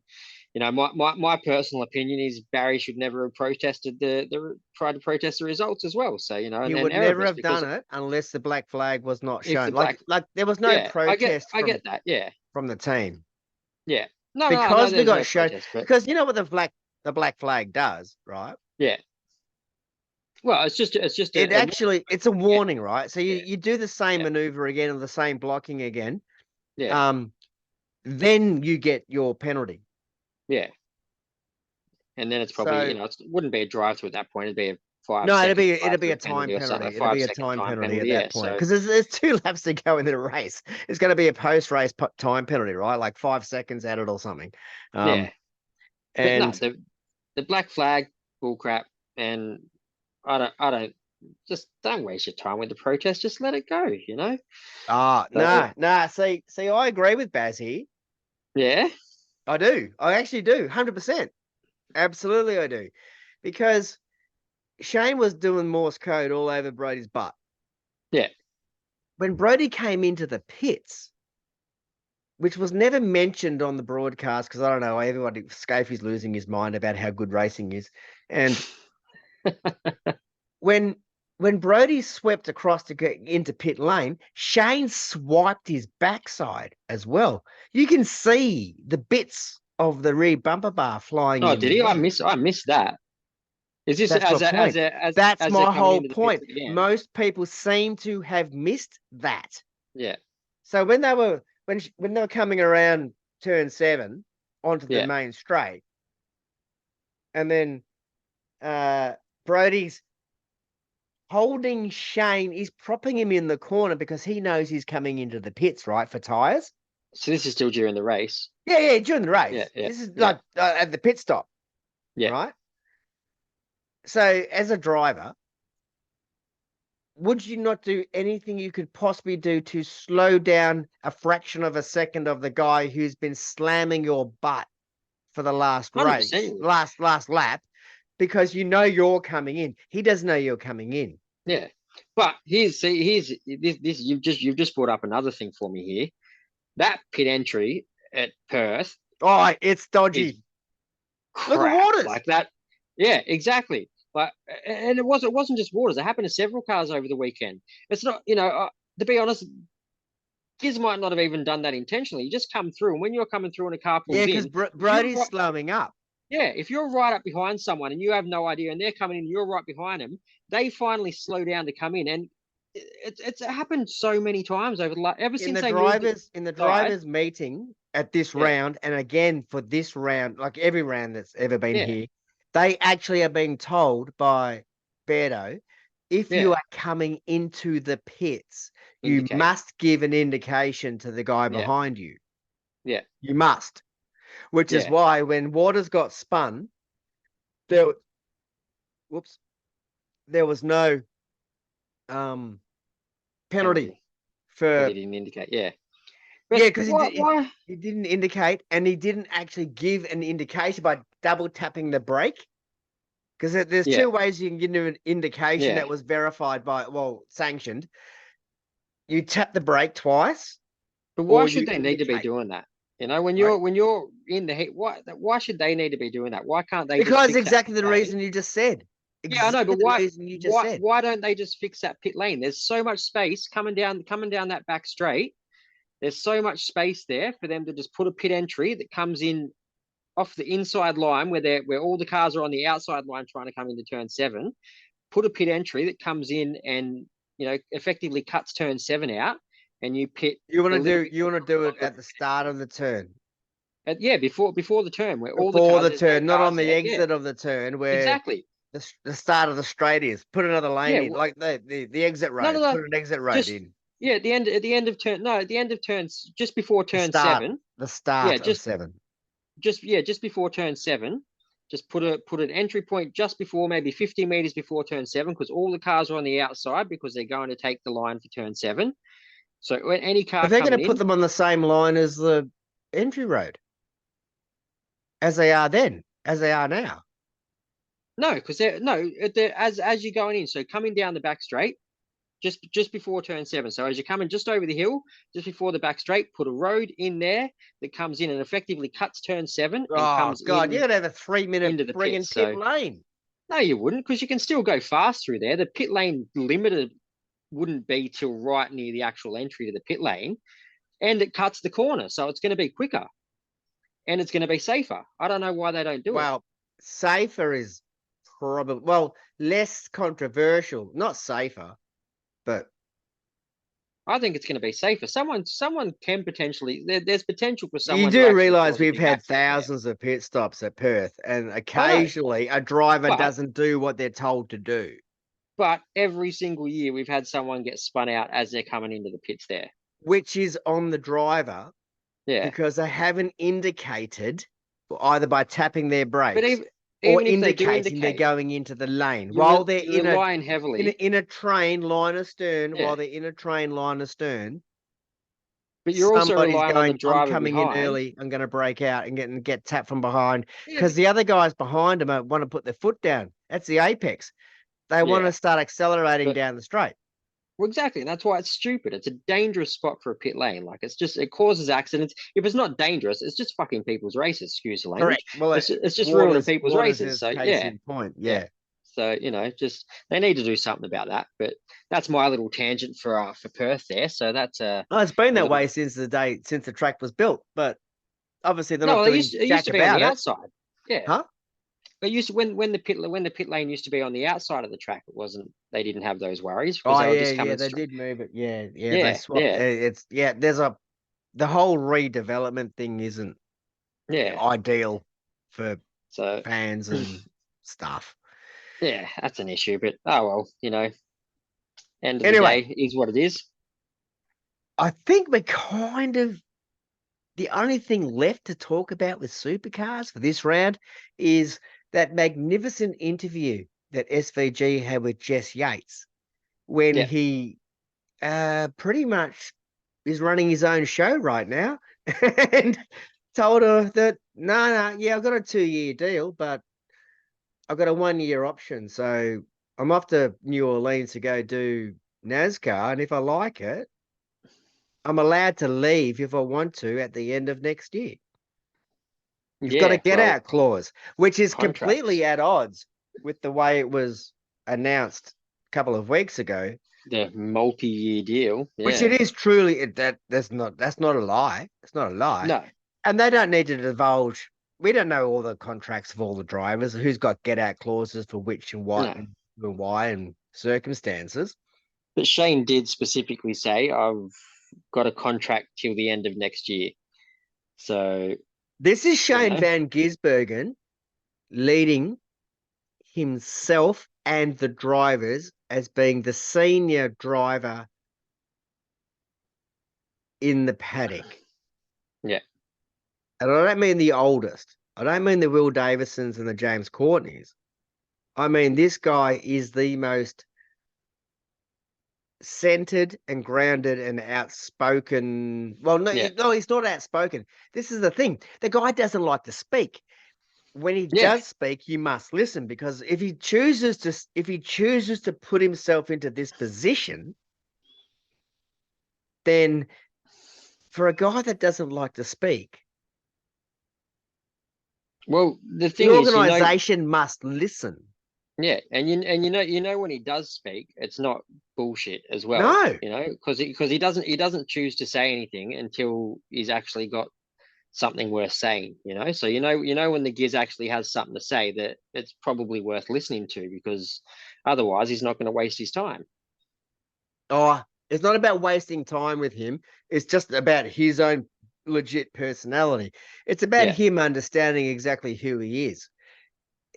my personal opinion is Barry should never have protested the tried to protest the results as well. So He and would never Erebus, have because done it unless the black flag was not if the shown. Like black, like there was no yeah, protest I get that, yeah, from the team yeah, no, I know because we there's got no shown. protest, but Because you know what the black flag does, right? yeah, well, it's just It a actually it's a yeah, warning, right? So yeah, you do the same yeah, maneuver again or the same blocking again, yeah, um, then you get your penalty. yeah, and then it's probably So it wouldn't be a drive through at that point; it'd be a five no, second drive it'll be a through time penalty or something, a penalty. It'll five be a second time time penalty at penalty, that yeah. point So because there's two laps to go in the race. It's going to be a post race time penalty, right? Like 5 seconds added or something. yeah, but no, And the black flag bull crap, and I don't just don't waste your time with the protest. Just let it go. So nah. See, I agree with Baz here. yeah, I do. I actually do. 100%. Absolutely, I do. Because Shane was doing Morse code all over Brody's butt. yeah. When Brody came into the pits, which was never mentioned on the broadcast, because I don't know, everybody, Scafie's losing his mind about how good racing is. And when Brody swept across to get into pit lane, Shane swiped his backside as well. You can see the bits of the rear bumper bar flying Oh, in did the he? air. I missed that. Is this That's my point. That's as they're my coming whole into the pits point. at the end? Most people seem to have missed that. Yeah, So when they were coming around turn 7 onto the yeah. main straight, and then Brody's holding Shane, he's propping him in the corner because he knows he's coming into the pits, right, for tires. So this is still during the race. Yeah, during the Yeah, race. yeah, This is yeah, like at the pit stop, yeah. right? So as a driver, would you not do anything you could possibly do to slow down a fraction of a second of the guy who's been slamming your butt for the last 100% race, you would. last lap, because you know you're coming in. He doesn't know you're coming in. Yeah, but here's this. You've just brought up another thing for me here. That pit entry at Perth Oh, it's is dodgy. Look at crap. Waters. Like that. Yeah, exactly. But and it wasn't just Waters. It happened to several cars over the weekend. It's not, to be honest, Giz might not have even done that intentionally. You just come through, and when you're coming through and a car Yeah, pulls because in, if you're Brody's right, slowing up. yeah, if you're right up behind someone and you have no idea, and they're coming in, and you're right behind them, they finally slow down to come in, and it's happened so many times ever since they moved it In the side. drivers meeting at this Yeah, round, and again for this round, like every round that's ever been yeah, here, they actually are being told by Beardo, if yeah. you are coming into the pits, you Indicate. must give an indication to the guy Yeah, behind you. yeah, You must. Which is yeah. why when Waters got spun, there whoops, there was no um penalty Penalty because for. he didn't indicate. Yeah, Yeah, but because why? he didn't indicate, and he didn't actually give an indication by double tapping the brake. Because there's Yeah, two ways you can give an indication yeah. that was verified sanctioned. You tap the brake twice, But why or should you they need to be indicate. doing that? When Right? you're in the heat, why should they need to be doing that? Why can't they just Because fix that exactly pit the lane? reason you just said. Yeah, I know, Exactly but the why reason you just why said. why don't they just fix that pit lane? There's so much space coming down that back straight. There's so much space there for them to just put a pit entry that comes in off the inside line where all the cars are on the outside line trying to come into turn 7. Put a pit entry that comes in and effectively cuts turn 7 out, and you pit a little bit You want to do it longer. at the start of the turn. Yeah, before the turn where all the Before cars, the there's no turn, not on cars the there. Yeah, exit of the turn where exactly. the start of the straight is. Put another lane Yeah, in, like the exit no, no, road. no. Put an exit road Just in. yeah, at the end of turn. No, at the end of turns, just before turn 7. The Yeah, start of just 7. just before turn 7. Just put an entry point just before, maybe 50 meters before turn 7, because all the cars are on the outside because they're going to take the line for turn 7. So when any car But they're going to coming put in, them on the same line as the entry road, as they are then, as they are now. no, because they're no, as you're going in. So coming down the back straight, just before turn 7. So as you're coming just over the hill, just before the back straight, put a road in there that comes in and effectively cuts turn 7 and Oh comes God, you're in gonna have a 3 minute into the friggin' pits. pit So lane. no, you wouldn't, because you can still go fast through there. The pit lane limited wouldn't be till right near the actual entry to the pit lane, and it cuts the corner, so it's going to be quicker and it's going to be safer. I don't know why they don't do it. Well, safer is probably less controversial, not safer, but I think it's going to be safer. Someone can potentially there's potential for you someone to do actually realize cause a we've big had accident there. thousands of pit stops at Perth, and I know, occasionally a driver but doesn't do what they're told to do, every single year we've had someone get spun out as they're coming into the pits there. which is on the driver Yeah, because they haven't indicated either by tapping their but brakes or even if they do indicating they're indicate, going into the lane while they're you're relying heavily. in a train line astern, Yeah, while they're in a train line astern, but you're also somebody's relying on the going, I'm driver coming in behind. early, I'm going to break out and get tapped from behind Yeah, because the other guys behind them want to put their foot down. That's the apex. They want yeah. to start accelerating But down the straight. well, exactly, and that's why it's stupid. It's a dangerous spot for a pit lane. Like it causes accidents. If it's not dangerous, it's just fucking people's races. Excuse the language. Correct. Well, It's just ruining people's waters races. is So case yeah, in point. yeah. Yeah. So just they need to do something about that. But that's my little tangent for Perth there. So that's Oh, it's been a that way little. since the track was built, but obviously they're No, not well, doing it used jack to be on about the it. outside. Yeah, Huh? but used to, when the pit lane used to be on the outside of the track, it wasn't. They didn't have those worries because Oh they were yeah, just yeah, coming they straight. did move it. Yeah, yeah, they Yeah, swapped. yeah, It's there's the whole redevelopment thing isn't yeah. ideal for So fans and stuff. yeah, that's an issue. But oh well, end of the Anyway, day is what it is. I think we're kind of the only thing left to talk about with supercars for this round is that magnificent interview that SVG had with Jess Yates when Yeah, he pretty much is running his own show right now and told her that no, yeah, I've got a 2-year deal, but I've got a 1-year option. So I'm off to New Orleans to go do NASCAR. And if I like it, I'm allowed to leave if I want to at the end of next year. You've got a yeah. get Well, out clause, which is contracts, completely at odds with the way it was announced a couple of weeks ago. the multi-year deal. Which it Yeah, is truly that's not a lie. It's not a lie. no, And they don't need to divulge. We don't know all the contracts of all the drivers, who's got get out clauses for which and what no. and why and circumstances. But Shane did specifically say I've got a contract till the end of next year. So This is you Shane know, Van Gisbergen leading himself and the drivers as being the senior driver in the paddock. yeah, And I don't mean the oldest. I don't mean the Will Davisons and the James Courtneys. I mean, this guy is the most centered and grounded and outspoken. Well, no, yeah, no, he's not outspoken. This is the thing. The guy doesn't like to speak. When he yeah. does speak, you must listen because if he chooses to put himself into this position, then for a guy that doesn't like to speak, Well, the the thing is, organization must listen. yeah, and when he does speak, it's not bullshit as well. No. Because he doesn't choose to say anything until he's actually got something worth saying. So when the Giz actually has something to say that it's probably worth listening to, because otherwise he's not going to waste his time. Oh, it's not about wasting time with him. It's just about his own legit personality. It's about Yeah, him understanding exactly who he is.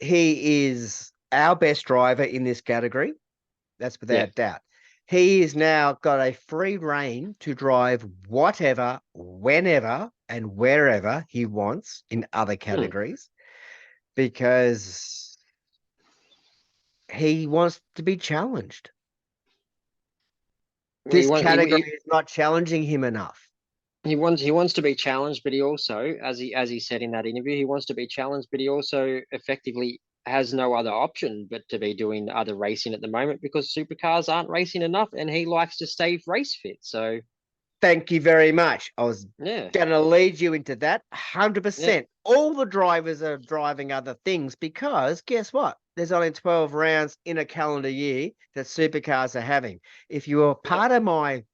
He is our best driver in this category. That's yeah, without doubt. He has now got a free reign to drive whatever, whenever, and wherever he wants in other mm. categories because he wants to be challenged. Well, This category is not challenging him enough. he wants to be challenged, but he also, as he said in that interview, he wants to be challenged, but he also effectively has no other option but to be doing other racing at the moment because supercars aren't racing enough, and he likes to stay race fit. So Thank you very much. I was yeah, going to lead you into that. yeah, 100%. All the drivers are driving other things because guess what? There's only 12 rounds in a calendar year that supercars are having. If you were part of my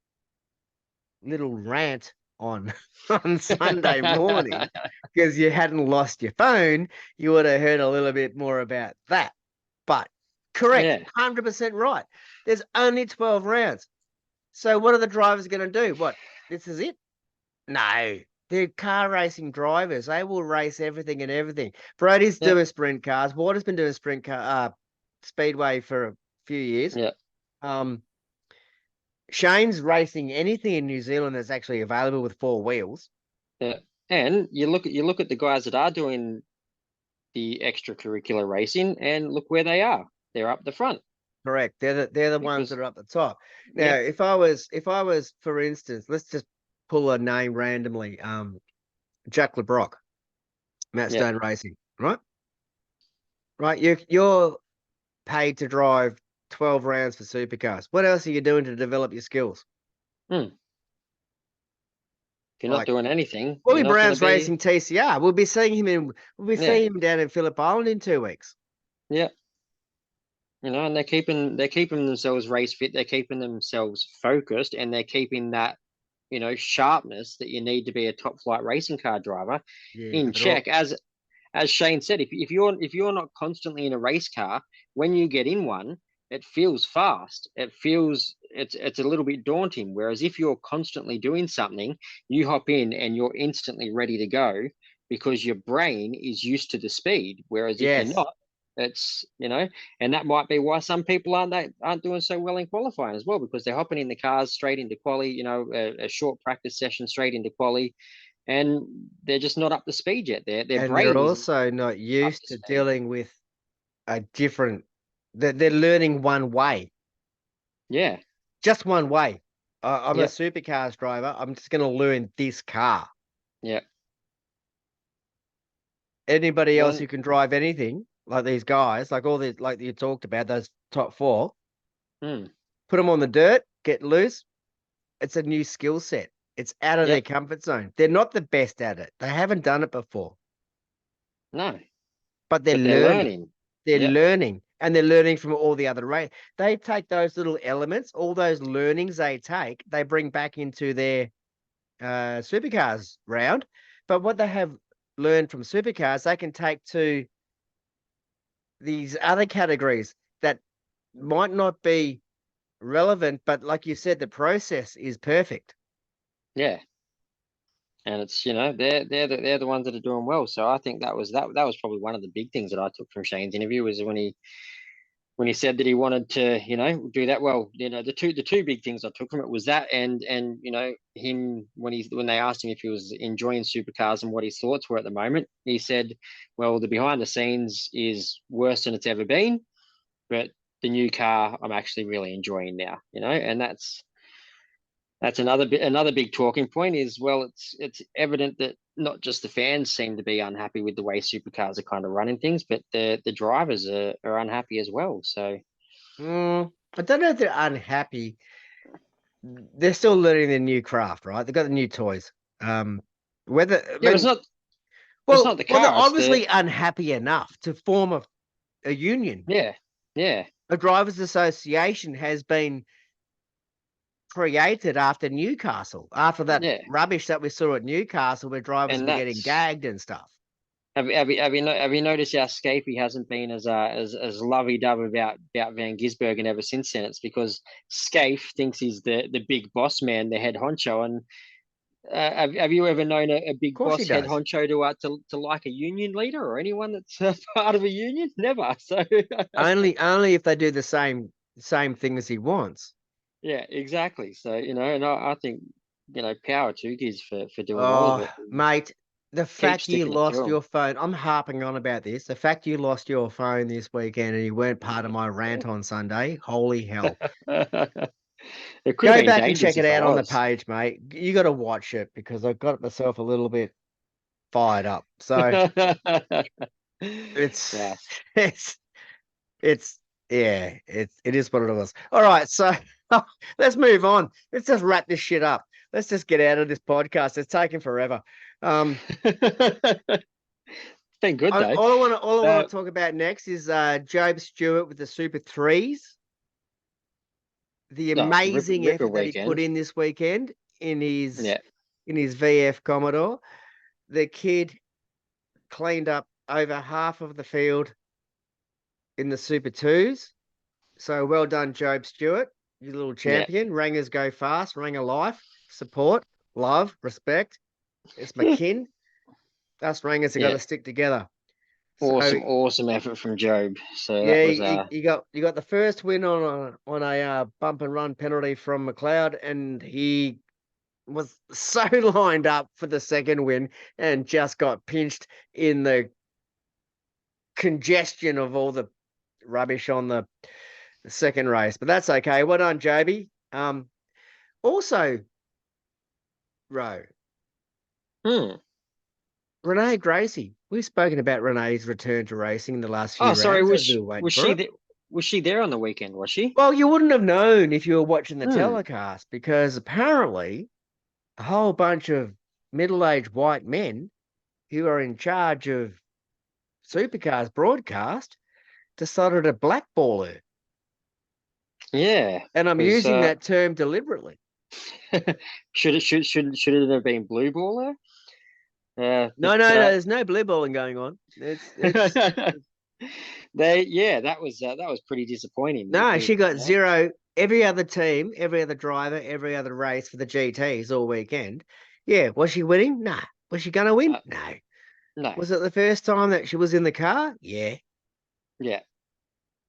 little rant on on Sunday morning because you hadn't lost your phone, you would have heard a little bit more about that. But correct, yeah, 100% right. There's only 12 rounds. So what are the drivers going to do? What? This is it? No. They're car racing drivers. They will race everything and everything. Brody's yeah, doing sprint cars. Water's been doing sprint car speedway for a few years. yeah, Um, Shane's racing anything in New Zealand that's actually available with four wheels. yeah. And you look at the guys that are doing the extracurricular racing, and look where they are. They're up the front Correct. They're the ones that because are up the top. Now, yeah, if I was, for instance, let's just pull a name randomly. Jack LeBrock, Matt yeah. Stone Racing, right? Right. You're paid to drive 12 rounds for supercars. What else are you doing to develop your skills? Hmm. If you're not Like doing anything, Willie you're not going to Brown's be. racing TCR. We'll be Yeah, seeing him down in Phillip Island in 2 weeks. yeah. And they're keeping themselves race fit. They're keeping themselves focused, and they're keeping that sharpness that you need to be a top flight racing car driver Yeah, in but they're all check. As Shane said, if you're not constantly in a race car, when you get in one, it feels fast. It's a little bit daunting. Whereas if you're constantly doing something, you hop in and you're instantly ready to go because your brain is used to the speed. Whereas if you're yes. not, it's and that might be why some people aren't doing so well in qualifying as well, because they're hopping in the cars straight into quali, a short practice session straight into quali, and they're just not up to speed yet. Their And they're brain isn't also not up used to to speed. dealing with a different, they're learning one way, Yeah, just one way. I'm a yep, supercars driver. I'm just going to learn this car. yep. Anybody else Well, who can drive anything, like these guys, like all these, like you talked about, those top four, hmm, put them on the dirt, get loose. It's a new skill set. It's out of their yep, comfort zone. They're not the best at it. They haven't done it before, no, but they're but they're learning. learning. They're Yep, learning, and they're learning from all the other race. They take those little elements, all those learnings they take, they bring back into their supercars round. But what they have learned from supercars, they can take to these other categories that might not be relevant, but like you said, the process is perfect. yeah. And it's they're the ones that are doing well. So I think that was probably one of the big things that I took from Shane's interview was when he said that he wanted to do that. Well, the two big things I took from it was that, and him when they asked him if he was enjoying supercars and what his thoughts were at the moment, he said, well, the behind the scenes is worse than it's ever been, but the new car I'm actually really enjoying now, and that's another big talking point is, well, it's evident that not just the fans seem to be unhappy with the way supercars are kind of running things, but the drivers are unhappy as well. So I don't know if they're unhappy. They're still learning their new craft, right? They've got the new toys. Whether I yeah, but mean, it's not the they're car, it's the obviously unhappy enough to form a union. yeah, yeah, A drivers' association has been created after Newcastle, after that yeah, rubbish that we saw at Newcastle, where drivers and were getting that's gagged and stuff. have you noticed how Scapey hasn't been as lovey dovey about Van Gisbergen ever since then? It's because Scaife thinks he's the big boss man, the head honcho, and have you ever known a Of big course he boss head does. honcho to like a union leader or anyone that's part of a union? Never. So Only if they do the same thing as he wants. yeah, exactly. So and I think power to Giz for doing all of Oh, it. And mate, the keep fact you sticking it to lost him. your phone, I'm harping on about this. The fact you lost your phone this weekend and you weren't part of my rant on Sunday, holy hell. It could have Go been back and dangerous check it if I out on the was. page, mate. You got to watch it because I got myself a little bit fired up. So It's Yeah. it's it's yeah, it is what it was. All right, so let's move on. Let's just wrap this shit up. Let's just get out of this podcast. It's taking forever. It's been good though. All I want Uh, to talk about next is Job Stewart with the Super Threes. The no, amazing Ripper effort that he put weekend. in this weekend Yeah, in his VF Commodore. The kid cleaned up over half of the field in the Super Twos. So well done, Job Stewart. You little yeah, champion. Rangers go fast. Ranger life. Support. Love. Respect. It's my kin. Us Rangers have got yeah. to stick together. So Awesome effort from Job. So that yeah, was you got the first win on a bump and run penalty from McLeod, and he was so lined up for the second win and just got pinched in the congestion of all the rubbish on the second race. But that's okay. Well done, Joby. Also, Ro, hmm. Renee Gracie. We've spoken about Renee's return to racing in the last Oh, few sorry, rounds as we were waiting for it. was she there on the weekend, was she? Well, you wouldn't have known if you were watching the Hmm. telecast because apparently a whole bunch of middle-aged white men who are in charge of Supercars broadcast decided to blackball her. Yeah, And I'm because using that term deliberately. should it have been blue baller? No, no, no. There's no blue balling going on. It's that was pretty disappointing no. because She got zero. Every other team, every other driver, every other race for the GTs all weekend. Yeah, was she winning? Nah. Was she going to win? No. no, Was it the first time that she was in the car? Yeah. yeah,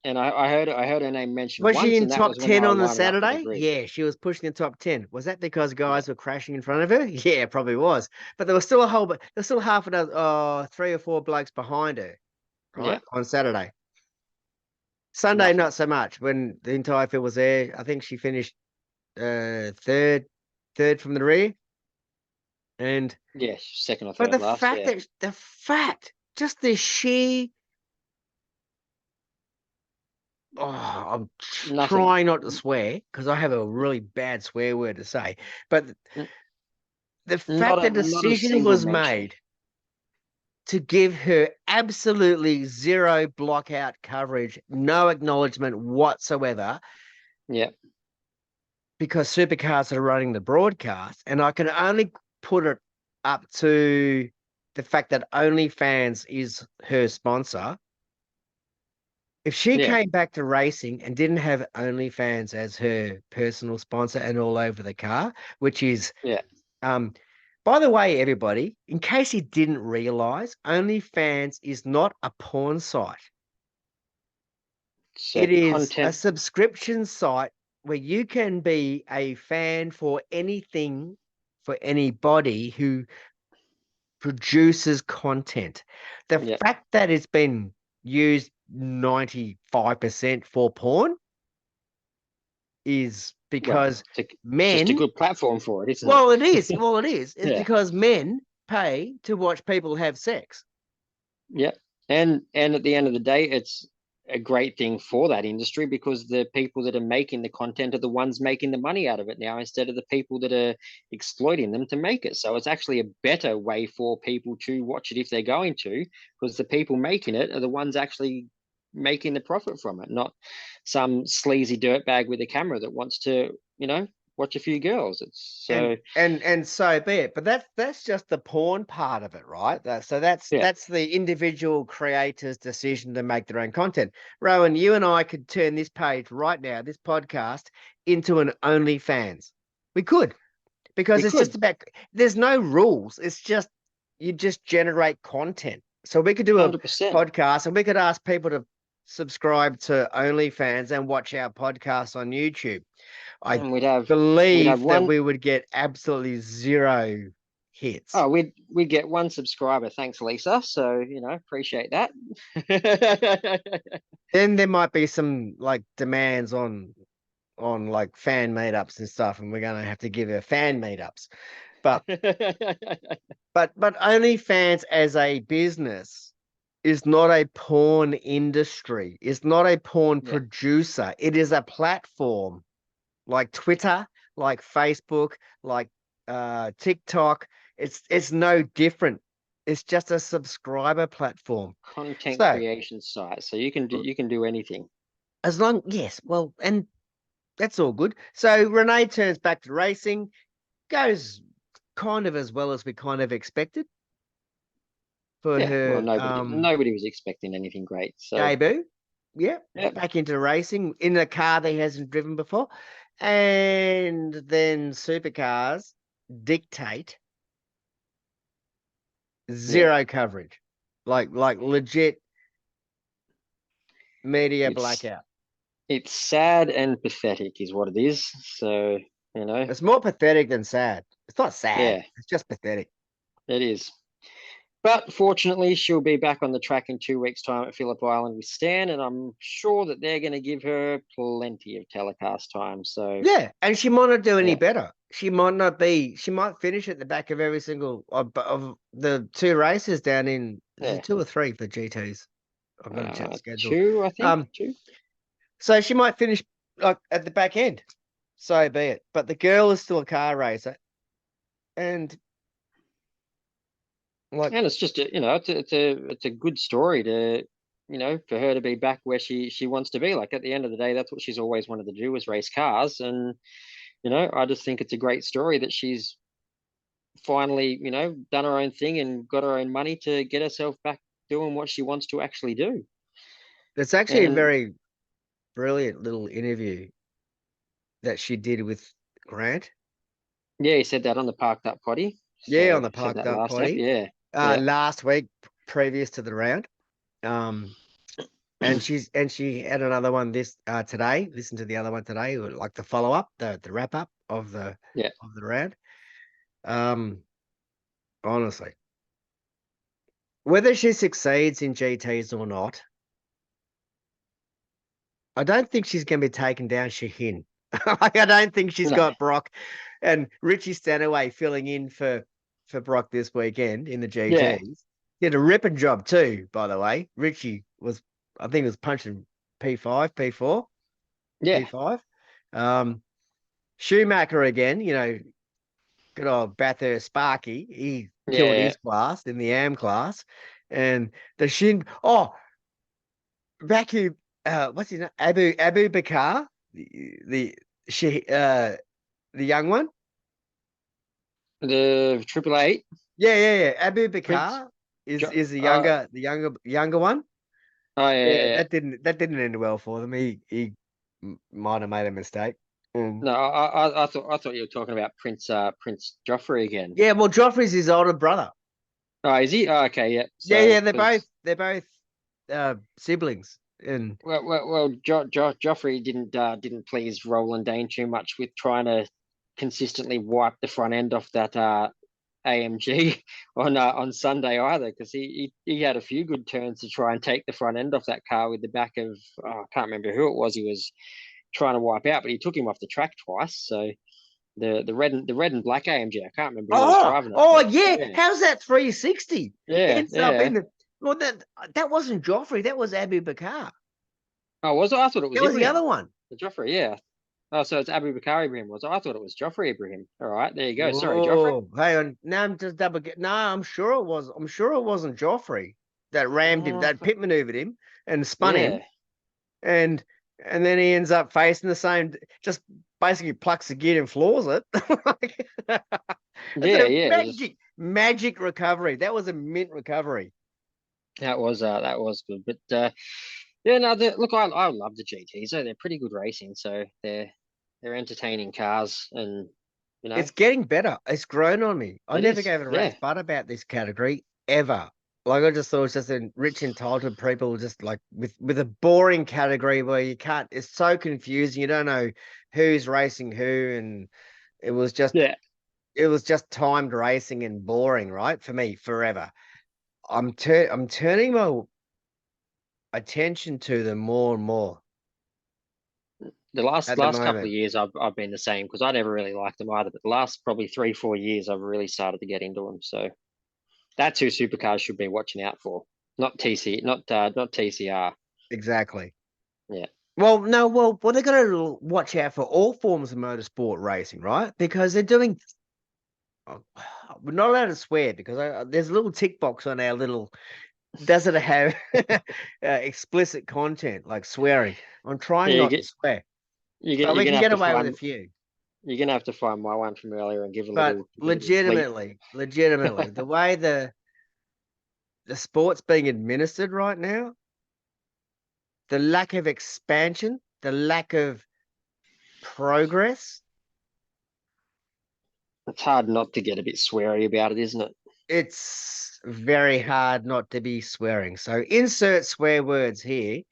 and I heard her name mentioned Was she once, in and that top was when they 10 were on the lining up for the Saturday? grid. Yeah, she was pushing the top 10. Was that because Yeah, guys were crashing in front of her? Yeah, probably was. But there was still there's still half a dozen, three or four blokes behind her, yeah, right? On Saturday. Sunday, nothing. not so much when the entire field was there. I think she finished third from the rear. And Yeah, second or but third last. Yeah, just the sheer I'm nothing. trying not to swear because I have a really bad swear word to say. But N- the fact the not a decision single was mention. made to give her absolutely zero blockout coverage, no acknowledgement whatsoever, Yeah, because supercars are running the broadcast, and I can only put it up to the fact that OnlyFans is her sponsor. If she yeah, came back to racing and didn't have OnlyFans as her personal sponsor and all over the car, which is yeah. um by the way, everybody, in case you didn't realize, OnlyFans is not a porn site. So It is a content. subscription site where you can be a fan for anything, for anybody who produces content. The Yeah. fact that it's been used 95% for porn is Well, because it's just a men, good platform for it, isn't it? well, it is. Well, it is. It's Yeah. because men pay to watch people have sex. Yeah. And at the end of the day, it's a great thing for that industry because the people that are making the content are the ones making the money out of it now instead of the people that are exploiting them to make it. So it's actually a better way for people to watch it if they're going to, because the people making it are the ones actually making the profit from it, not some sleazy dirtbag with a camera that wants to, watch a few girls. It's And so and so be it. But that's just the porn part of it, right? So that's yeah, that's the individual creator's decision to make their own content. Rowan, you and I could turn this page right now, this podcast, into an OnlyFans. We could, because we it's just could about there's no rules. It's just you just generate content. So we could do a 100%. podcast and we could ask people to subscribe to OnlyFans and watch our podcast on YouTube. I And we'd have believe that one. we would get absolutely zero hits. Oh, we'd get one subscriber. Thanks, Lisa. So, appreciate that. Then there might be some like demands on like fan meetups and stuff, and we're gonna have to give her fan meetups. But but OnlyFans as a business is not a porn industry. It's not a porn Yeah, producer. It is a platform like Twitter, like Facebook, like TikTok. It's no different. It's just a subscriber platform. content So creation site, so you can do anything. as long, yes, well, and that's all good. So Renee turns back to racing, goes kind of as well as we kind of expected for Yeah, well, her nobody was expecting anything great. So debut. Yeah, yeah, back into racing in a car that he hasn't driven before. And then supercars dictate yeah, zero coverage. Like legit media it's blackout. it's sad and pathetic, is what it is. So It's more pathetic than sad. It's not sad. yeah, It's just pathetic. it is. But fortunately, she'll be back on the track in 2 weeks' time at Phillip Island with Stan, and I'm sure that they're going to give her plenty of telecast time. So Yeah, and she might not do any yeah, better. She might not be. She might finish at the back of every single of the two races down in. Is yeah, it two or three for GTs? I've got to check the schedule. two, I think, Um, two. so she might finish like at the back end. So be it. But the girl is still a car racer, and like And it's just it's a good story to for her to be back where she wants to be. Like at the end of the day, that's what she's always wanted to do, was race cars. And I just think it's a great story that she's finally done her own thing and got her own money to get herself back doing what she wants to actually do. it's actually a And very brilliant little interview that she did with Grant. yeah, he said that on the Parked Up Potty. Yeah, on So the said parked that up last step. potty. Yeah, yeah, Last week previous to the round. Um, and she had another one this today. Listen to the other one today, like the follow up, the wrap up yeah. of the round. Um, honestly, whether she succeeds in GTs or not, I don't think she's going to be taken down Shaheen. Like, I don't think she's No, got Brock and Richie Stanaway filling in for Brock this weekend in the yeah, GTs. Did a ripping job too, by the way. Richie was, I think, was punching P5, P4, yeah, P5. Um, Schumacher again, good old Bathurst Sparky. He killed yeah. his class in the AM class. And the Shin, oh, vacuum, what's his name? Abu Bakar, the she the young one. The Triple Eight Yeah. Abu Prince. Bakar is Jo- is uh, the younger one. oh Yeah, yeah. that didn't end well for them. He might have made a mistake. No, I thought you were talking about Prince Joffrey again. Yeah, well, Joffrey's his older brother. Oh, is he? Oh, okay, yeah. So Yeah, because they're both siblings, and Joffrey didn't please Roland Dane too much with trying to consistently wipe the front end off that AMG on Sunday either, because he had a few good turns to try and take the front end off that car with the back of, I can't remember who it was he was trying to wipe out, but he took him off the track twice. So the red and black AMG, I can't remember who was driving it, oh but yeah, yeah, how's that 360? yeah, Ends up in yeah. the well that wasn't Joffrey, that was Abu Bakar. Oh, was it? I thought it was That was the other Ibrahim. one. Joffrey, yeah. Oh, so it's Abu Bakr Ibrahim, was it? I thought it was Joffrey Ibrahim. All right, there you go. Sorry, Joffrey. Oh, hang on. Now I'm just double get. No, I'm sure it was. I'm sure it wasn't Joffrey that rammed him, Oh, that pit maneuvered him and spun him, yeah, and and then he ends up facing the same. Just basically plucks the gear and floors it. It's yeah, a yeah. magic recovery. That was a mint recovery. That was good, but yeah, no. Look, I love the GTs. So they're pretty good racing. So they're entertaining cars, and you know, It's getting better. It's grown on me. I it never is. gave it a Yeah, rat's butt about this category ever. Like I just thought it was just a rich entitled people just like with a boring category where you can't. It's so confusing. You don't know who's racing who, and it was just yeah. it was just timed racing and boring, right? For me, forever. I'm turning my attention to them more and more The last at the last couple moment. of years, I've been the same because I never really liked them either. But the last probably 3 4 years, I've really started to get into them. So that's who supercars should be watching out for. Not TC, not TCR. Exactly. Yeah. Well, no, well, they've got to watch out for all forms of motorsport racing, right? Because they're doing. Oh, we're not allowed to swear because there's a little tick box on our little. Does it have explicit content like swearing? I'm trying Yeah, not to swear, but you're we gonna can have get to away with a find few. you're gonna have to find my one from earlier and But give a little bleep. legitimately, the way the sport's being administered right now, the lack of expansion, the lack of progress, It's hard not to get a bit sweary about it, isn't it? it's very hard not to be swearing. So insert swear words here.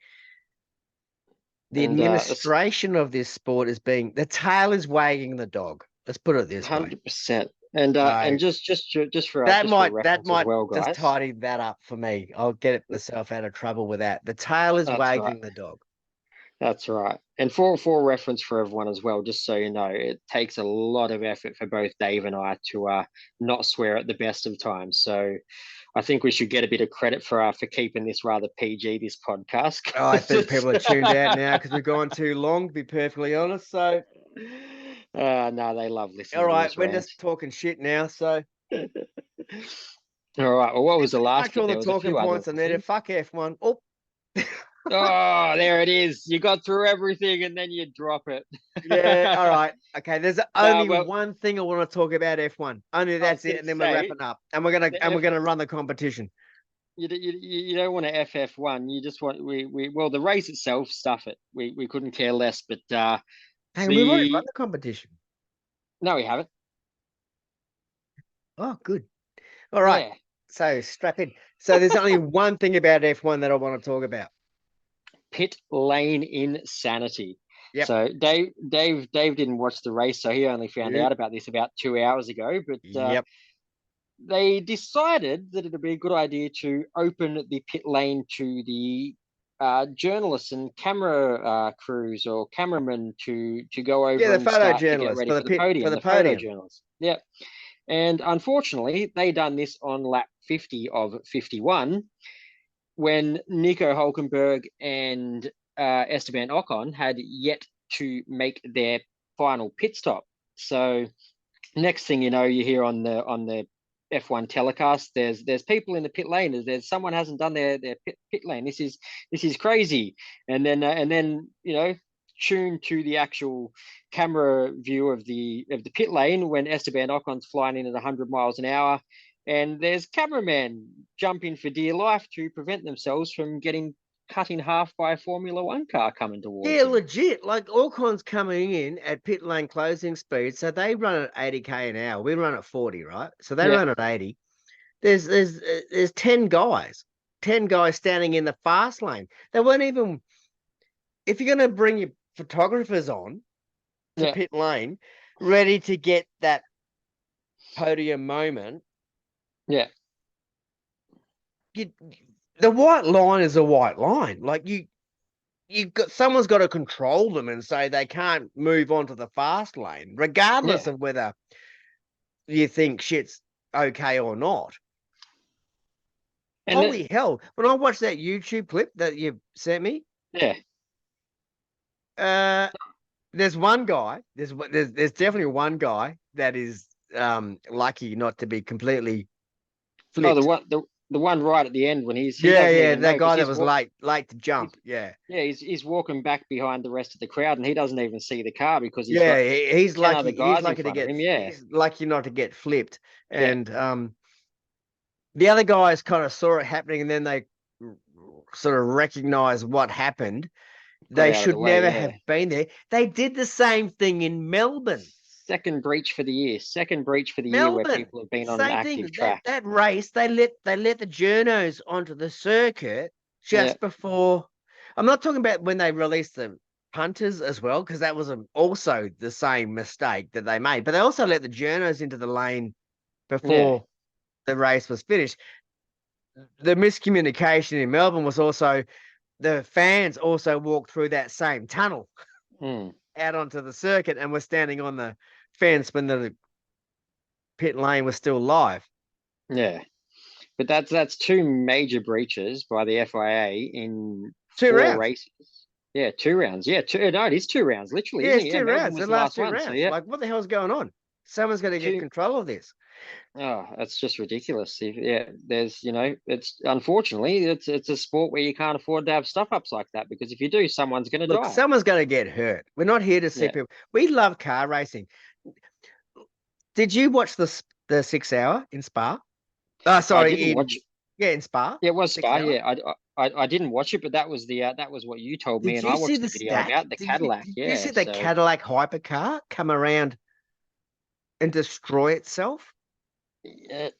The And administration of this sport is being the tail is wagging the dog. Let's put it this way. 100%. So And just for that reference as might well, just guys. tidy that up for me. I'll get myself out of trouble with that. The tail is That's right. wagging the dog. That's right. And for reference for everyone as well, just so you know, it takes a lot of effort for both Dave and I to not swear at the best of times. So I think we should get a bit of credit for keeping this rather PG, this podcast. Oh, I think people are tuned out now because we've gone too long, to be perfectly honest. So, No, they love all listening to right, us we're rant. just talking shit now. So, All right. Well, what was the pretty last much bit? all the There was a talking few other points I needed. things. Fuck F1. Oh, Oh, there it is. You got through everything and then you drop it. yeah. All right. Okay. There's No, only well, one thing I want to talk about F1. Only I was that's going it, to and then we're say wrapping up. And the F. we're gonna run the competition. You don't want to FF1. You just want we well the race itself, stuff it. We couldn't care less. But Hey, we've already run the the competition. no, we haven't. Oh, good. All right. Yeah, So strap in. So there's only one thing about F1 that I want to talk about. pit lane insanity. Yep. So Dave didn't watch the race, so he only found Yep. out about this about 2 hours ago. But Yep. they decided that it'd be a good idea to open the pit lane to the journalists and camera crews or cameramen to go Yeah, over the and photo start to get journalist ready for the for podium, the the photo podium. journalists. Yeah. And unfortunately, they done this on lap 50 of 51 when Nico Hulkenberg and Esteban Ocon had yet to make their final pit stop. So next thing you know, you hear on the F1 telecast, there's people in the pit lane. There's someone hasn't done their pit lane. This is crazy. And then you know, tune to the actual camera view of the pit lane when Esteban Ocon's flying in at 100 miles an hour, and there's cameramen jumping for dear life to prevent themselves from getting cut in half by a Formula One car coming towards Yeah, them. legit. Like Alcon's coming in at pit lane closing speed, so they run at 80k an hour. We run at 40, right? So they Yeah, run at 80. There's 10 guys standing in the fast lane. They weren't even. If you're gonna bring your photographers on to yeah, pit lane, ready to get that podium moment, yeah, you, the white line is a white line. Like you got someone's got to control them and say they can't move on to the fast lane, regardless yeah. of whether you think shit's okay or not. And Holy hell! When I watched that YouTube clip that you sent me, yeah, uh, there's one guy. There's definitely one guy that is lucky not to be completely oh, flipped. the one right at the end when he Yeah, doesn't yeah, even know that because guy that was late to he's jump. Yeah, yeah he's walking back behind the rest of the crowd and he doesn't even see the car because he's got yeah, he's 10 other lucky. He's guys in lucky to front of get. him. Yeah, He's lucky not to get flipped. yeah, And the other guys kind of saw it happening, and then they sort of recognized what happened. got They out of should the way. never Yeah, have been there. They did the same thing in Melbourne. second breach for the year. Second breach for the year where Melbourne, people have been on an same active thing. That track. that race, they let the journos onto the circuit Yeah, just before. I'm not talking about when they released the punters as well, because that was also the same mistake that they made. But they also let the journos into the lane yeah, before the race was finished. The miscommunication in Melbourne was also the fans also walked through that same tunnel mm, out onto the circuit and were standing on the fence when the pit lane was still live. yeah. but that's two major breaches by the FIA in Two four rounds. races. Yeah, 2 rounds. Yeah, no, it is 2 rounds, literally, Yeah, isn't it's it? Yeah, two Melbourne rounds. was The the last last two one. So rounds. yeah, Like, what the hell's going on? Someone's got to get two. control of this. Oh, that's just ridiculous. Yeah, there's, it's unfortunately it's a sport where you can't afford to have stuff ups like that, because if you do, someone's going to Look, die. someone's going to get hurt. We're not here to see Yeah, people. We love car racing. Did you watch the 6 hour in Spa? I Sorry, didn't watch. in Spa, Yeah, it was six Spa. hour. Yeah, I didn't watch it, but that was what you told me, Did and you I see watched the the video stack? about the Did you Cadillac. did you see Yeah, the so Cadillac hypercar come around and destroy itself?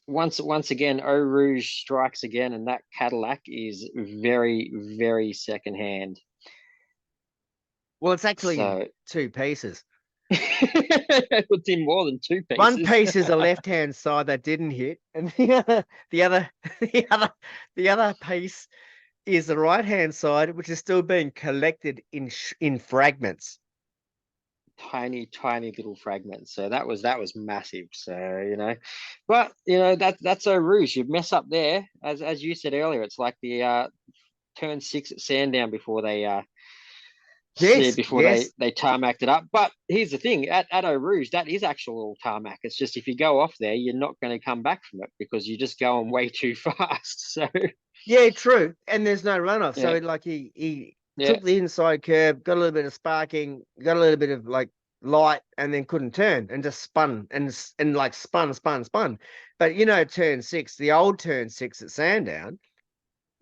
once again, Eau Rouge strikes again, and that Cadillac is very, very secondhand. Well, it's actually in So two pieces. it's in more than two One pieces. piece is the left-hand side that didn't hit, and the other, the other, the other piece is the right-hand side, which is still being collected in fragments. Tiny, tiny little fragments. So that was massive. So but that's Eau Rouge. You mess up there, as you said earlier. It's like the turn six at Sandown before they Yes, before they yes. they tarmacked it up. But here's the thing: at Eau Rouge, that is actual tarmac. It's just if you go off there, you're not going to come back from it because you're just going way too fast. So Yeah, true. And there's no runoff. So yeah, like he yeah, took the inside curb, got a little bit of sparking, got a little bit of like light, and then couldn't turn and just spun and like spun. But turn six, the old turn six at Sandown,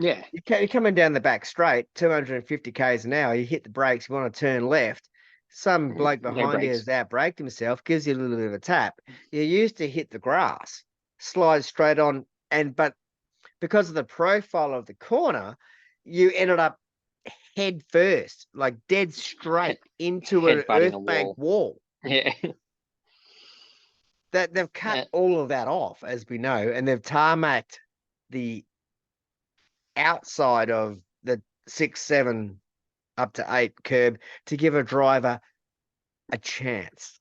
yeah. you're coming down the back straight, 250 k's an hour. You hit the brakes, you want to turn left. Some bloke No behind you has brakes. outbraked himself, gives you a little bit of a tap. You used to hit the grass, slide straight on, but because of the profile of the corner, you ended up head first, like dead Head, straight into an head butting earth a bank wall. wall. Yeah, That they've cut yeah, all of that off, as we know, and they've tarmacked the outside of the 6, 7 up to 8 curb to give a driver a chance.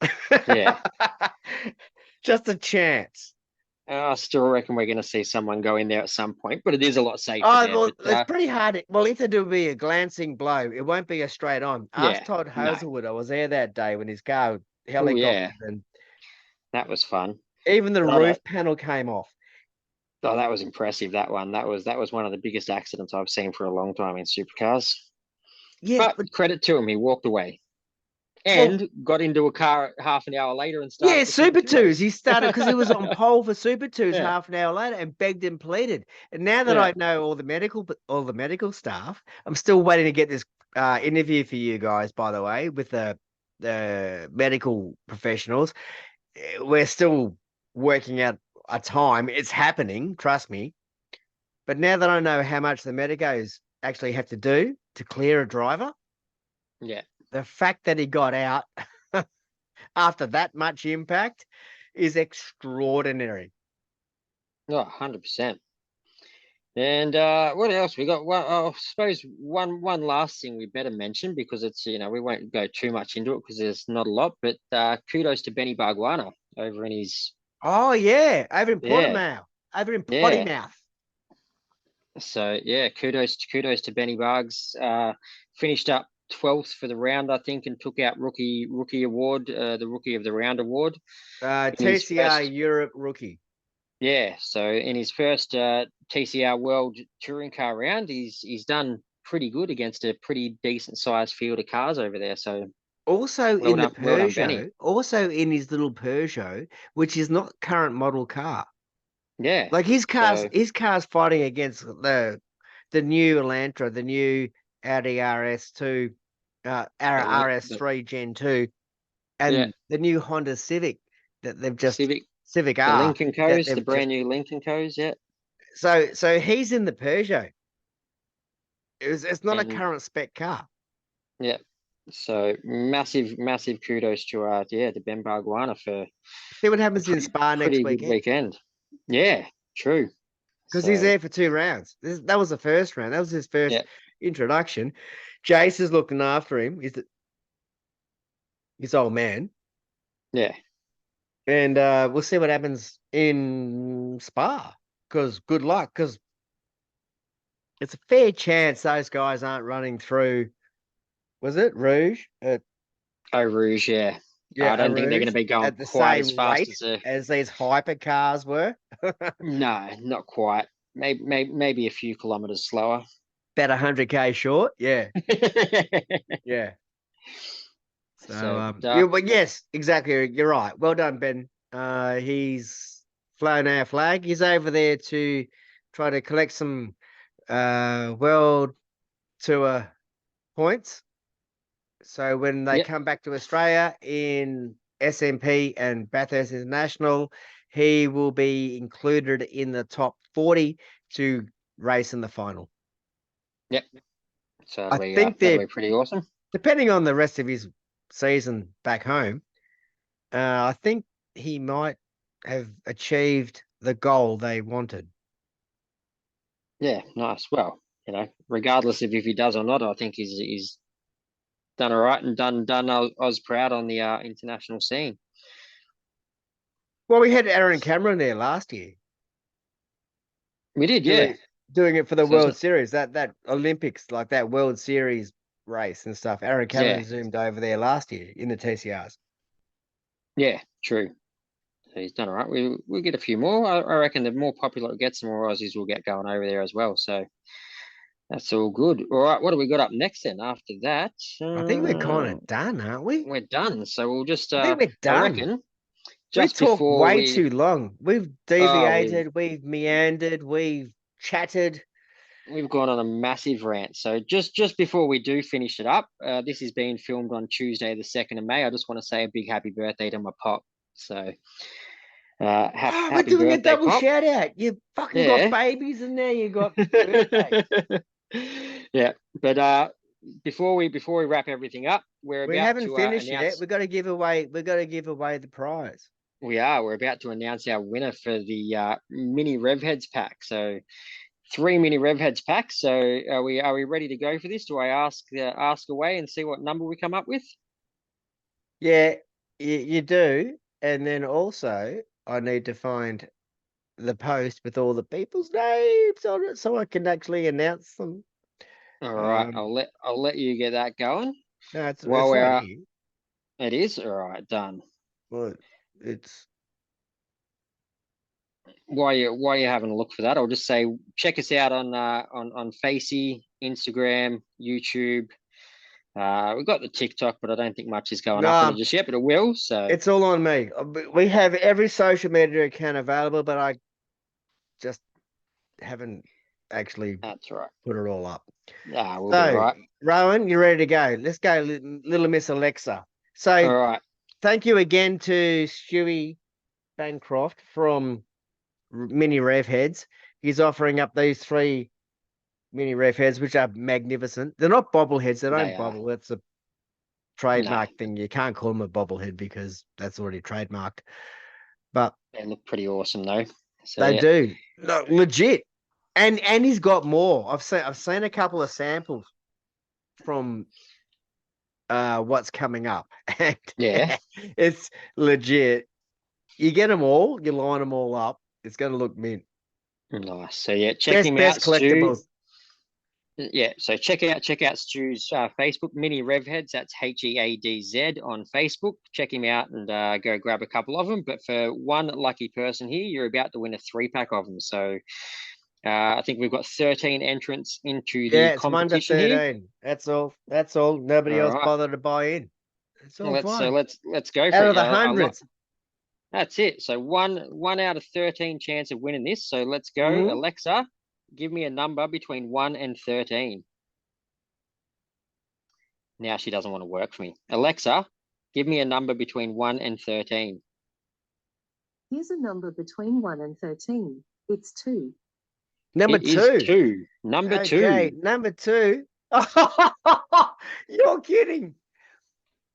yeah. Just a chance. I still reckon we're going to see someone go in there at some point, but it is a lot safer Oh, there. well, But it's pretty hard. Well, if it will be a glancing blow, it won't be a straight on. Ask yeah, Todd no. Hazelwood. I was there that day when his car Oh yeah, helicoptered and that was fun. even the But roof panel came off. oh, that was impressive. That one. That was one of the biggest accidents I've seen for a long time in supercars. Yeah, But but credit to him, he walked away well, and got into a car half an hour later and yeah, started the Super Super Two Twos. race. He started because he was on pole for Super Twos Yeah, half an hour later and begged and pleaded. And now that yeah. I know all the medical staff, I'm still waiting to get this interview for you guys. By the way, with the medical professionals, we're still working out a time. It's happening, trust me. But now that I know how much the medicos actually have to do to clear a driver, Yeah. the fact that he got out after that much impact is extraordinary. Oh, 100%. And what else we got? Well, I suppose one last thing we better mention, because it's we won't go too much into it because there's not a lot. But kudos to Benny Barguana over in his Oh yeah, over in yeah Portimao, over in yeah. Pottymouth. So yeah, kudos to Benny Bargs. Finished up 12th for the round, I think, and took out rookie award, the rookie of the round award in his TCR first. Europe rookie. Yeah, so in his first TCR World Touring Car round, he's done pretty good against a pretty decent sized field of cars over there. So Also well in the done, well done, Benny. Peugeot, also in his little Peugeot, which is not current model car. Yeah, Like so his car's fighting against the new Elantra, the new Audi RS2, the RS3 Gen 2, yeah and the new Honda Civic that they've just Civic, Civic the R Lincoln that Co's, the they've just brand new Lincoln Co's. Yeah, so he's in the Peugeot. It's not a and current spec car. yeah. So massive kudos to to Ben Barguana for See what a happens in pretty Spa next pretty good weekend weekend. Yeah, true. because he's So there for 2 rounds. That was the first round. That was his first yeah, introduction. Jace is looking after him. He's his old man, yeah, and we'll see what happens in Spa. because good luck, because it's a fair chance those guys aren't running through. Was it Rouge? Eau Rouge, yeah. I Yeah, don't think they're going to Rouge be going at the quite as same fast rate as the. as these hypercars were. No, not quite. Maybe a few kilometers slower. About 100K short. Yeah, yeah. So, So, yeah, but yes, exactly. You're right. Well done, Ben. He's flown our flag. He's over there to try to collect some world tour points. So when they yep, come back to Australia in SMP and Bathurst International, he will be included in the top 40 to race in the final. yep. So I think that'll they're, be pretty awesome. depending on the rest of his season back home, I think he might have achieved the goal they wanted. Yeah, nice. Well, regardless of if he does or not, I think he's done all right and done Oz proud on the international scene. Well, we had Aaron Cameron there last year We did, yeah. doing doing it for the So World Series, that Olympics, like that World Series race and stuff. Aaron yeah, Cameron zoomed over there last year in the TCRs. yeah, true. So he's done all right. We'll get a few more. I reckon the more popular it gets, the more Aussies will get going over there as well. So that's all good. All right, what do we got up next then? After that, I think we're kind of done, aren't we? we're done. So we'll just, I think we're I done. reckon, We just talked before way we, too long. We've we've deviated, we've meandered, we've chatted. we've gone on a massive rant. So just before we do finish it up, this is being filmed on Tuesday, the 2nd of May. I just want to say a big happy birthday to my pop. So Oh, we're happy doing a birthday, double pop. shout out. You fucking got Yeah. babies and now you got birthdays. Yeah, but before we wrap everything up, we're We about haven't to finished yet. announce. We're gonna give away the prize. We're about to announce our winner for the mini Rev Heads pack. So 3 mini Rev Heads packs. So are we ready to go for this? Do I ask away and see what number we come up with? Yeah, you do. And then also I need to find the post with all the people's names on it so I can actually announce them. All right, Um I'll let you get that going. no, While it's right we're here. it is all right, done. Well, it's While you're having a look for that, I'll just say check us out on Facey, Instagram, YouTube. We've got the TikTok, but I don't think much is going up on it no, just yet, but it will. So it's all on me. We have every social media account available, but I just haven't actually that's all right. put it all up. We'll be all So, right. Rowan, you ready to go? Let's go, little Miss Alexa. So, All right. thank you again to Stewie Bancroft from Mini Rev Heads. He's offering up these 3 Mini Rev Heads, which are magnificent. They're not bobbleheads. They They don't are. bobble. That's a No, trademark thing. You can't call them a bobblehead because that's already trademarked. But they look pretty awesome though. So they yeah. do. No, legit. And he's got more. I've seen a couple of samples from what's coming up. And Yeah. it's legit. You get them all, you line them all up. It's going to look mint. Nice. So yeah, check Best, him best out, Stu. collectibles. Yeah, so check out Stu's Facebook, Mini Rev Heads. That's HEADZ on Facebook. Check him out and go grab a couple of them. But for one lucky person here, you're about to win a 3-pack of them. So I think we've got 13 entrants into the Yeah, it's 1 to competition here. 13. That's all. That's all. Nobody All else right, bothered to buy in. It's all fine. let's go for Out it. of the Yeah, hundreds. that's it. So one out of 13 chance of winning this. So let's go, Mm-hmm. Alexa. Give me a number between 1 and 13. Now she doesn't want to work for me. Alexa, give me a number between 1 and 13. Here's a number between 1 and 13. It's 2. Number It is 2. 2. Number Okay, 2. number 2. You're kidding.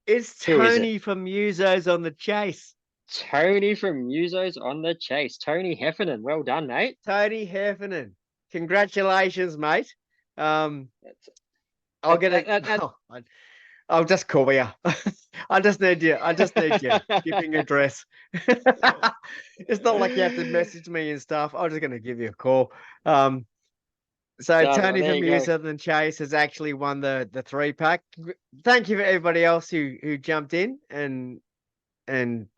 It's Who is it? Tony from Musos on the Chase. Tony from Musos on the Chase. Tony Heffernan. Well done, mate. Tony Heffernan. Congratulations, mate. I'll That, get that, it. that, that, I'll just call you. I just need you. I just need you. Shipping address. It's not like you have to message me and stuff. I'm just going to give you a call. So Done. Well, Tony there from you New go. Southern Chase has actually won the 3-pack. Thank you for everybody else who jumped in and and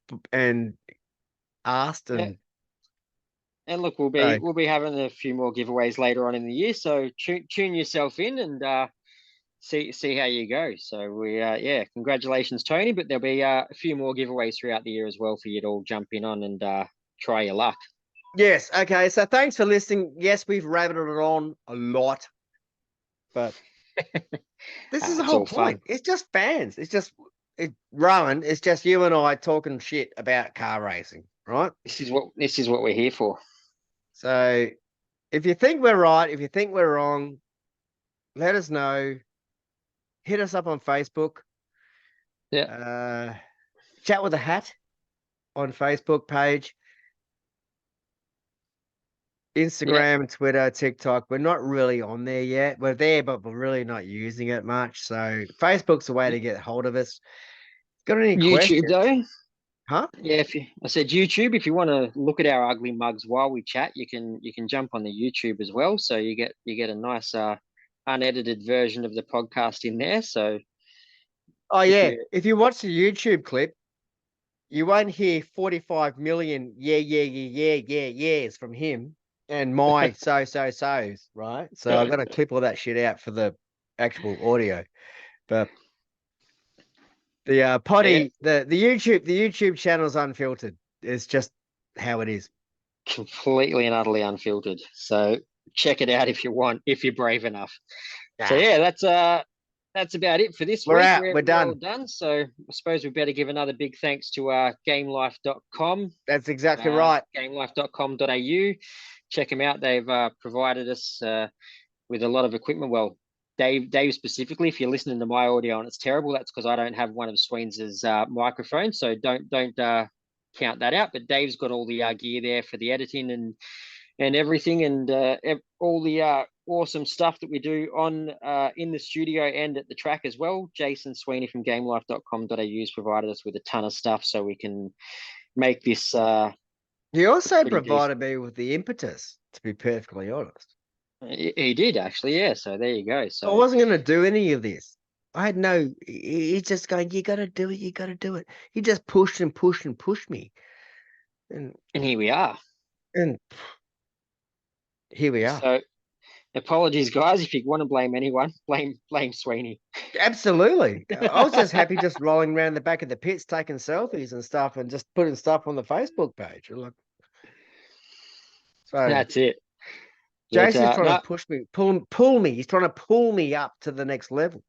asked Yeah. and And look, so we'll be having a few more giveaways later on in the year. So tune yourself in and see how you go. So we yeah, congratulations, Tony. But there'll be a few more giveaways throughout the year as well for you to all jump in on and try your luck. yes, okay. So thanks for listening. Yes, we've rabbited it on a lot, but this is the It's whole all fun. point. It's just fans. Rowan, it's just you and I talking shit about car racing, right? This is what we're here for. So if you think we're right, if you think we're wrong, let us know. Hit us up on Facebook. Yeah. Chat with a hat on Facebook page, Yeah. Instagram, Twitter, TikTok. We're not really on there yet. We're there, but we're really not using it much. So Facebook's a way to get hold of us. Got any YouTube questions? though. Huh? Yeah, I said YouTube, if you want to look at our ugly mugs while we chat, you can jump on the YouTube as well. So you get a nice unedited version of the podcast in there. So Oh if yeah. you If you watch the YouTube clip, you won't hear 45 million yeahs from him and my so's, right? So I've got to clip all that shit out for the actual audio. But the yeah, potty, the YouTube channel is unfiltered. It's just how it is. completely and utterly unfiltered. So check it out if you want, if you're brave enough. So Ah, yeah, that's about it for this we're week. out. We're We're all done. done. So I suppose we better give another big thanks to gamelife.com, That's exactly right. gamelife.com.au. Check them out. They've provided us with a lot of equipment. Well, Dave specifically, if you're listening to my audio and it's terrible, that's because I don't have one of Sweens's microphones. So don't count that out. But Dave's got all the gear there for the editing and everything, and all the awesome stuff that we do on in the studio and at the track as well. Jason Sweeney from GameLife.com.au has provided us with a ton of stuff so we can make this He also pretty decent. provided me with the impetus, to be perfectly honest. He did actually, yeah. So there you go. I So wasn't going to do any of this. I had no, he's just going, you got to do it. You got to do it. He just pushed and pushed and pushed me. and here we are. And here we are. So apologies, guys. If you want to blame anyone, blame Sweeney. Absolutely. I was just happy just rolling around the back of the pits, taking selfies and stuff and just putting stuff on the Facebook page. Like, so That's it. But Jason's trying to no, push me, pull me. He's trying to pull me up to the next level.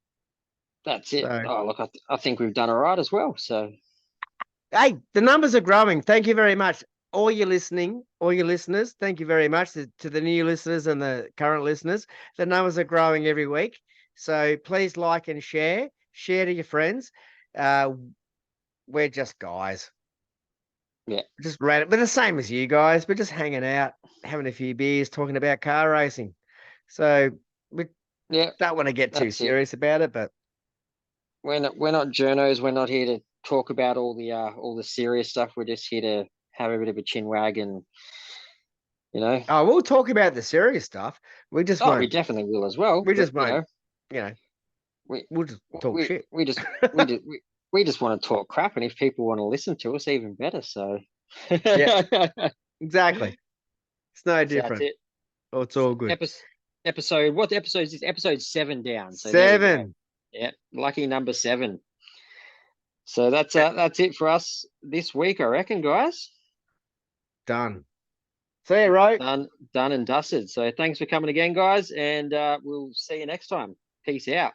that's it. So, Oh, look, I think we've done all right as well. So hey, the numbers are growing. Thank you very much. All your listeners, thank you very much to the new listeners and the current listeners. The numbers are growing every week. So please like and share to your friends. We're just guys. yeah, Just random. We're the same as you guys. We're just hanging out, having a few beers, talking about car racing. So we yeah, don't want to get too that's it. serious about it, but We're not journos. We're not here to talk about all the serious stuff. We're just here to have a bit of a chin wag and you know. oh, we'll talk about the serious stuff. We just Oh, we won't. definitely will as well. We But just won't. You know, we we'll just talk we shit. we just we just we just want to talk crap, and if people want to listen to us, even better. So Yeah, so exactly. It's no that's different. it. Oh, it's all good. Episode what episode is this? Episode 7 down. So there you go. 7. Yeah, lucky number 7. So that's it for us this week, I reckon, guys. Done. See you, right? Done and dusted. So thanks for coming again, guys, and we'll see you next time. Peace out.